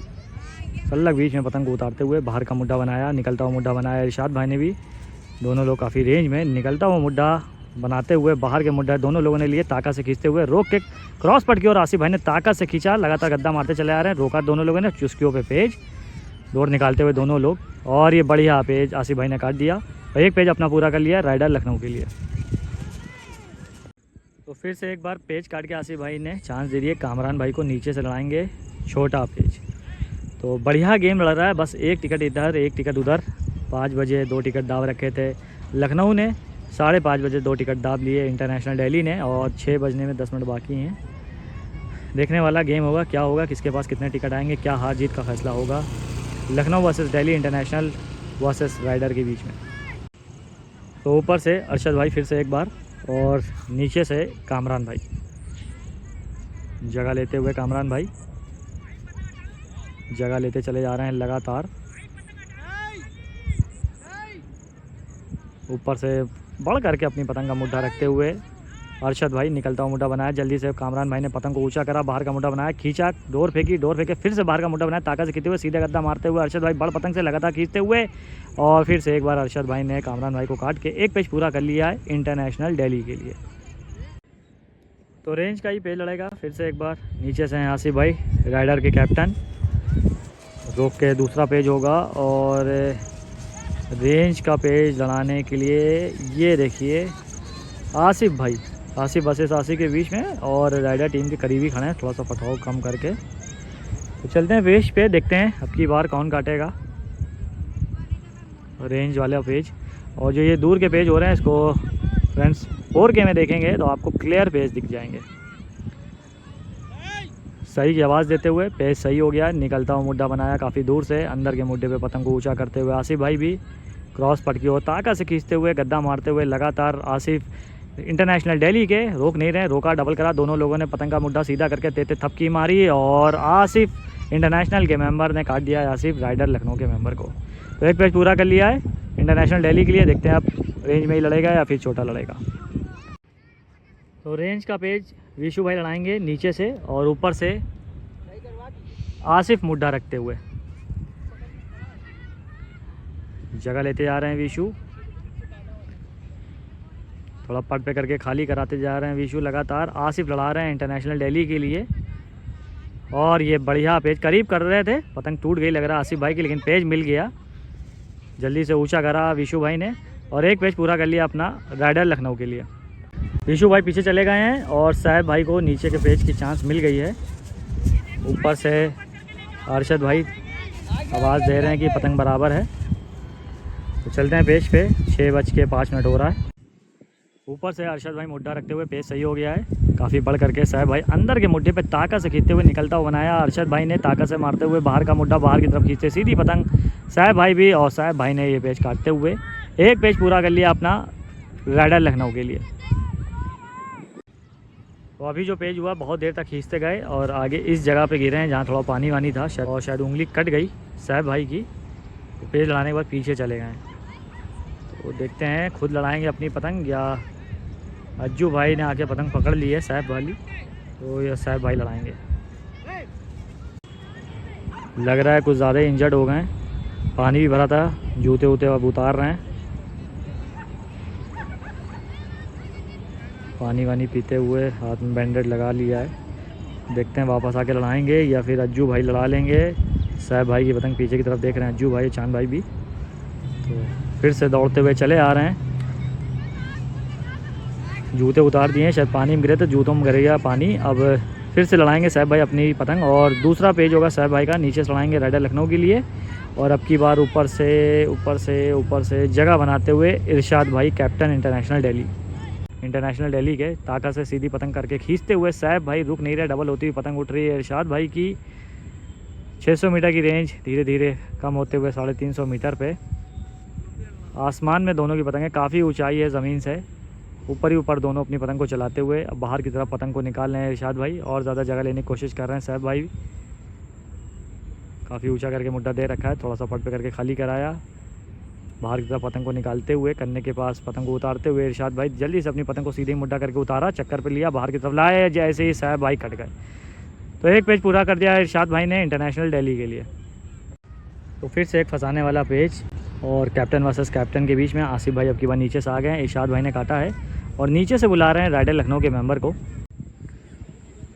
सल्लग बीच में पतंग को उतारते हुए बाहर का मुड्ढा बनाया, निकलता हुआ मुड्ढा बनाया इरशाद भाई ने भी। दोनों लोग काफ़ी रेंज में, निकलता हुआ मुड्ढा बनाते हुए बाहर के मुड्ढा दोनों लोगों ने लिए, ताकत से खींचते हुए रोक के क्रॉस पट की और आसिफ भाई ने ताकत से खींचा, लगातार गद्दा मारते चले आ रहे हैं, रोका दोनों लोगों ने, चुस्कियों पे पेज, दौड़ निकालते हुए दोनों लोग। और ये बढ़िया पेज आसिफ भाई ने काट दिया और एक पेज अपना पूरा कर लिया राइडर लखनऊ के लिए। तो फिर से एक बार पेज काट के आसिफ भाई ने चांस दे दिए कामरान भाई को, नीचे से लड़ाएंगे छोटा पेज। तो बढ़िया गेम लड़ रहा है, बस एक टिकट इधर एक टिकट उधर। 5 बजे 2 टिकट दाव रखे थे लखनऊ ने, 5:30 बजे 2 टिकट दाब लिए इंटरनेशनल दिल्ली ने, और 6 बजने में 10 मिनट बाकी हैं। देखने वाला गेम होगा, क्या होगा, किसके पास कितने टिकट आएंगे, क्या हार जीत का फैसला होगा Lucknow versus Delhi international versus rider के बीच में। तो ऊपर से अरशद भाई फिर से एक बार और नीचे से कामरान भाई, जगह लेते हुए कामरान भाई जगह लेते चले जा रहे हैं लगातार। ऊपर से बढ़ करके अपनी पतंग का मुड्ढा रखते हुए अरशद भाई निकलता हुआ मुड्ढा बनाया, जल्दी से कामरान भाई ने पतंग को ऊंचा करा, बाहर का मुड्ढा बनाया, खींचा, डोर फेंके, फिर से बाहर का मुड्ढा बनाया, ताकत से खींचते हुए सीधे गद्दा मारते हुए अरशद भाई बड़ पतंग से लगातार खींचते हुए, और फिर से एक बार अरशद भाई ने कामरान भाई को काट के एक पेज पूरा कर लिया है इंटरनेशनल दिल्ली के लिए। तो रेंज का ही पेज लड़ेगा फिर से एक बार। नीचे से हैं आसिफ भाई राइडर के कैप्टन, रोक के दूसरा पेज होगा, और रेंज का पेज लड़ाने के लिए ये देखिए आसिफ भाई, आसिफ वर्सेस आसिफ के बीच में, और राइडर टीम के करीबी खड़े हैं, थोड़ा सा पथाव कम करके। तो चलते हैं पेज पे, देखते हैं अब की बार कौन काटेगा रेंज वाला पेज। और जो ये दूर के पेज हो रहे हैं इसको फ्रेंड्स 4K में देखेंगे तो आपको क्लियर पेज दिख जाएंगे। सही की आवाज़ देते हुए पेज सही हो गया, निकलता हुआ मुड्ढा बनाया काफ़ी दूर से, अंदर के मुड्ढे पे पतंग को ऊंचा करते हुए आसिफ भाई भी क्रॉस पट की ओर ताकत से खींचते हुए गद्दा मारते हुए लगातार आसिफ इंटरनेशनल दिल्ली के रोक नहीं रहे, रोका डबल करा, दोनों लोगों ने पतंग का मुड्ढा सीधा करके तेते थपकी मारी, और आसिफ इंटरनेशनल के मेंबर ने काट दिया है आसिफ राइडर लखनऊ के मेंबर को। तो एक पेज पूरा कर लिया है इंटरनेशनल दिल्ली के लिए। देखते हैं अब रेंज में ही लड़ेगा या फिर छोटा लड़ेगा। तो रेंज का पेज विशु भाई लड़ाएंगे नीचे से, और ऊपर से आसिफ मुड्ढा रखते हुए जगह लेते जा रहे हैं विशु, थोड़ा पट पे करके खाली कराते जा रहे हैं विशु लगातार। आसिफ लड़ा रहे हैं इंटरनेशनल दिल्ली के लिए, और ये बढ़िया पेज करीब कर रहे थे, पतंग टूट गई लग रहा आसिफ भाई की, लेकिन पेज मिल गया, जल्दी से ऊंचा करा विशु भाई ने, और एक पेज पूरा कर लिया अपना राइडर लखनऊ के लिए। विशु भाई पीछे चले गए हैं, और साहब भाई को नीचे के पेज की चांस मिल गई है। ऊपर से अरशद भाई आवाज़ दे रहे हैं कि पतंग बराबर है। तो चलते हैं पेज पे, 6:05 हो रहा है। ऊपर से अरशद भाई मुड्ढा रखते हुए पेज सही हो गया है, काफ़ी बढ़ करके साहब भाई अंदर के मुड्ढे पे ताकत से खींचते हुए निकलता हुआ बनाया, अरशद भाई ने ताकत से मारते हुए बाहर का मुड्ढा बाहर की तरफ खींचते सीधी पतंग साहब भाई भी, और साहब भाई ने ये पेज काटते हुए एक पेज पूरा कर लिया अपना राइडर लखनऊ के लिए। तो अभी जो पेज हुआ बहुत देर तक खींचते गए, और आगे इस जगह पे गिरे हैं जहाँ थोड़ा पानी वानी था, और शायद उंगली कट गई साहब भाई की, तो पेज लड़ाने के बाद पीछे चले गए। तो देखते हैं खुद लड़ाएंगे अपनी पतंग या अज्जू भाई ने आके पतंग पकड़ ली है साहब वाली, तो ये साहब भाई लड़ाएंगे। लग रहा है कुछ ज़्यादा ही इंजर्ड हो गए हैं, पानी भी भरा था, जूते वूते अब उतार रहे हैं, पानी वानी पीते हुए हाथ में बैंडेड लगा लिया है। देखते हैं वापस आके लड़ाएंगे या फिर अज्जू भाई लड़ा लेंगे। साहब भाई की पतंग पीछे की तरफ देख रहे हैं अज्जू भाई, चांद भाई भी, तो फिर से दौड़ते हुए चले आ रहे हैं। जूते उतार दिए हैं, शायद पानी में गिरे तो जूतों में गिर गया पानी। अब फिर से लड़ाएंगे साहब भाई अपनी पतंग, और दूसरा पेज होगा साहब भाई का, नीचे से लड़ाएंगे राइडर लखनऊ के लिए। और अब की बार ऊपर से जगह बनाते हुए इरशाद भाई कैप्टन इंटरनेशनल दिल्ली के ताकत से सीधी पतंग करके खींचते हुए साहब भाई रुक नहीं रहे, डबल होती हुई पतंग उठ रही है इरशाद भाई की। 600 मीटर की रेंज धीरे धीरे कम होते हुए 350 मीटर पे आसमान में दोनों की पतंगें, काफ़ी ऊंचाई है ज़मीन से, ऊपर ही ऊपर दोनों अपनी पतंग को चलाते हुए अब बाहर की तरफ पतंग को निकाल रहे हैं इरशाद भाई, और ज़्यादा जगह लेने की कोशिश कर रहे हैं साहब भाई। काफ़ी ऊंचा करके मुड्ढा दे रखा है, थोड़ा सा पट पे करके खाली कराया, बाहर की तरफ पतंग को निकालते हुए कन्ने के पास पतंग को उतारते हुए इरशाद भाई जल्दी से अपनी पतंग को सीधे ही मुड्ढा करके उतारा, चक्कर पे लिया, बाहर की तरफ लाया, जैसे ही साहब भाई कट गए। तो एक पेज पूरा कर दिया इरशाद भाई ने इंटरनेशनल दिल्ली के लिए। तो फिर से एक फंसाने वाला पेज, और कैप्टन वर्सेस कैप्टन के बीच में आसिफ भाई अब की बार नीचे से आ गए हैं, इरशाद भाई ने काटा है, और नीचे से बुला रहे हैं राइडर लखनऊ के मेंबर को।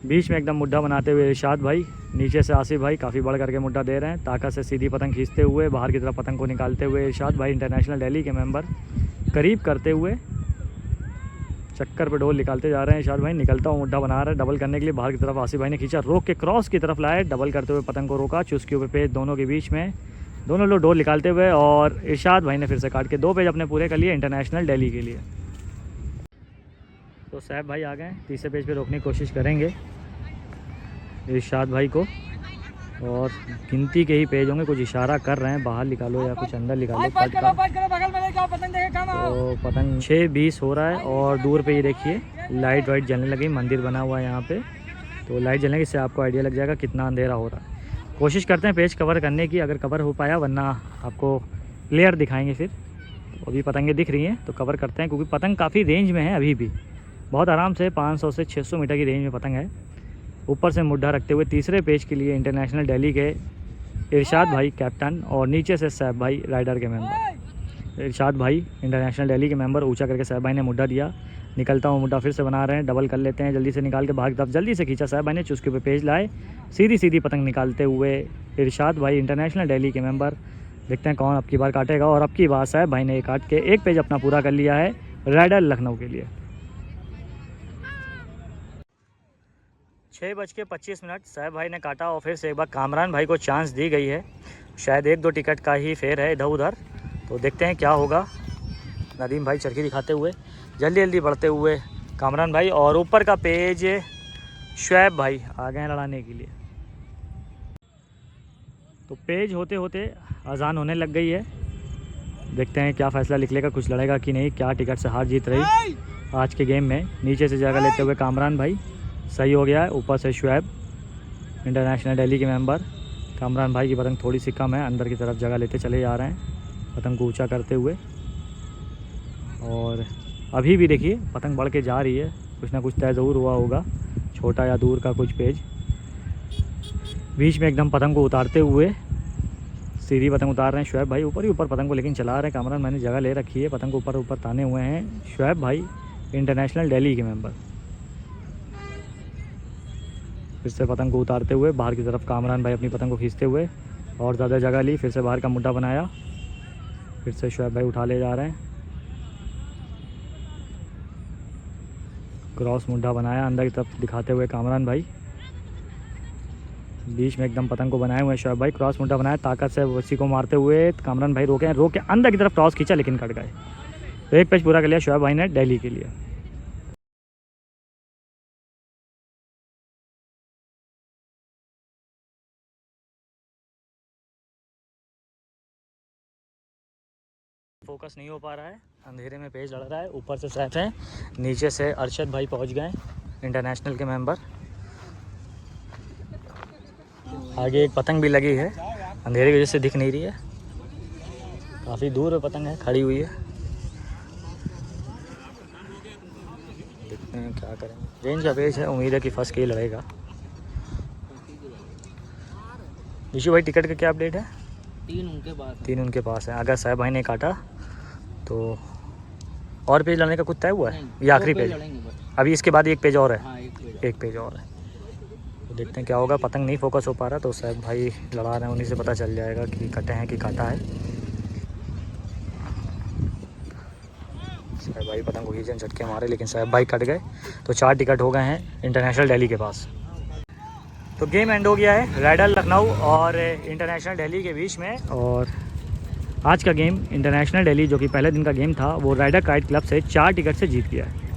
बीच में एकदम मुड्ढा बनाते हुए इरशाद भाई नीचे से आसिफ भाई काफ़ी बढ़ करके मुड्डा दे रहे हैं, ताकत से सीधी पतंग खींचते हुए बाहर की तरफ पतंग को निकालते हुए इरशाद भाई इंटरनेशनल दिल्ली के मेंबर करीब करते हुए चक्कर पे डोल निकालते जा रहे हैं। इरशाद भाई निकलता हुआ मुड्डा बना रहा है डबल करने के लिए, बाहर की तरफ आसिफ भाई ने खींचा, रोक के क्रॉस की तरफ लाए, डबल करते हुए पतंग को रोका, चुस्की पे पेज दोनों के बीच में, दोनों लोग डोल निकालते हुए, और इरशाद भाई ने फिर से काट के 2 पेज अपने पूरे कर लिए इंटरनेशनल दिल्ली के लिए। तो सैफ भाई आ गए, तीसरे पेज पे रोकने की कोशिश करेंगे इरशाद भाई को, और गिनती के ही पेज होंगे, कुछ इशारा कर रहे हैं बाहर निकालो या कुछ अंदर निकालो। तो पतंग 6:20 हो रहा है और दूर पे ये देखिए लाइट वाइट जलने लगी, मंदिर बना हुआ है यहाँ पे, तो लाइट जलने से आपको आइडिया लग जाएगा कितना अंधेरा हो रहा है। कोशिश करते हैं पेज कवर करने की, अगर कवर हो पाया, वरना आपको क्लियर दिखाएंगे फिर। तो अभी पतंगें दिख रही हैं तो कवर करते हैं, क्योंकि पतंग काफ़ी रेंज में है, अभी भी बहुत आराम से 500 से 600 मीटर की रेंज में पतंग है। ऊपर से मुड्ढा रखते हुए तीसरे पेज के लिए इंटरनेशनल दिल्ली के इरशाद भाई कैप्टन, और नीचे से सैफ भाई राइडर के मेंबर। इरशाद भाई इंटरनेशनल दिल्ली के मेंबर ऊंचा करके सैफ भाई ने मुड्ढा दिया, निकलता हुआ मुड्ढा फिर से बना रहे हैं, डबल कर लेते हैं, जल्दी से निकाल के बाहर की तरफ जल्दी से खींचा सैफ भाई ने, चुस्के पे पेज लाए, सीधी सीधी पतंग निकालते हुए इरशाद भाई इंटरनेशनल दिल्ली के मेंबर। देखते हैं कौन अब की बार काटेगा, और अब की बार सैफ भाई ने काट के 1 पेज अपना पूरा कर लिया है राइडर लखनऊ के लिए। 6:25 सैफ भाई ने काटा, और फिर से एक बार कामरान भाई को चांस दी गई है, शायद 1-2 टिकट का ही फेर है इधर उधर, तो देखते हैं क्या होगा। नदीम भाई चरखी दिखाते हुए जल्दी जल्दी बढ़ते हुए कामरान भाई, और ऊपर का पेज शुएब भाई आ गए हैं लड़ाने के लिए। तो पेज होते होते अजान होने लग गई है, देखते हैं क्या फ़ैसला निकलेगा, कुछ लड़ेगा कि नहीं, क्या टिकट से हार जीत रही आज के गेम में। नीचे से जगह लेते हुए कामरान भाई सही हो गया है, ऊपर से शुएब इंटरनेशनल दिल्ली के मेंबर। कामरान भाई की पतंग थोड़ी सी कम है, अंदर की तरफ जगह लेते चले जा रहे हैं पतंग को ऊंचा करते हुए, और अभी भी देखिए पतंग बढ़ के जा रही है, कुछ ना कुछ तय ज़रूर हुआ होगा, छोटा या दूर का कुछ पेज। बीच में एकदम पतंग को उतारते हुए सीधी पतंग उतार रहे हैं शुएब भाई, ऊपर ही ऊपर पतंग को लेकिन चला रहे हैं। कामरान मैंने जगह ले रखी है, पतंग को ऊपर ऊपर ताने हुए हैं शुएब भाई इंटरनेशनल दिल्ली के मेंबर। फिर से पतंग को उतारते हुए बाहर की तरफ कामरान भाई अपनी पतंग को खींचते हुए और ज़्यादा जगह ली, फिर से बाहर का मुड्ढा बनाया, फिर से शुएब भाई उठा ले जा रहे हैं, क्रॉस मुड्ढा बनाया अंदर की तरफ दिखाते हुए कामरान भाई, बीच में एकदम पतंग को बनाए हुए शुएब भाई, क्रॉस मुड्ढा बनाया, ताकत से उसी को मारते हुए कामरान भाई रोके अंदर की तरफ क्रॉस खींचा लेकिन कट गए। तो 1 पेज पूरा कर लिया शुएब भाई ने दिल्ली के लिए। फोकस नहीं हो पा रहा है, अंधेरे में पेज लड़ रहा है, ऊपर से सैफ है, नीचे से अरशद भाई पहुंच गए इंटरनेशनल के मेंबर। आगे एक पतंग भी लगी है, अंधेरे की वजह से दिख नहीं रही है, काफ़ी दूर है पतंग है, खड़ी हुई है, देखते हैं क्या करेंगे। रेंज का पेज है, उम्मीद है कि फर्स्ट के ही लड़ेगा। विशु भाई टिकट का क्या अपडेट है? 3 उनके पास है। अगर साहब भाई ने काटा तो और पेज लड़ने का कुछ तय हुआ है? ये आखिरी पेज अभी, इसके बाद 1 पेज और है। हाँ, 1 पेज और है, तो देखते हैं क्या होगा। पतंग नहीं फोकस हो पा रहा, तो साहब भाई लड़ा रहे हैं, उन्हीं से पता चल जाएगा कि कटे हैं कि काटा है। साहब भाई पतंग को खींचे, झटके मारे, लेकिन साहब भाई कट गए, तो 4 टिकट हो गए हैं इंटरनेशनल दिल्ली के पास। तो गेम एंड हो गया है राइडर लखनऊ और इंटरनेशनल दिल्ली के बीच में। और आज का गेम इंटरनेशनल दिल्ली, जो कि पहले दिन का गेम था, वो राइडर काइट क्लब से 4 टिकट से जीत गया है।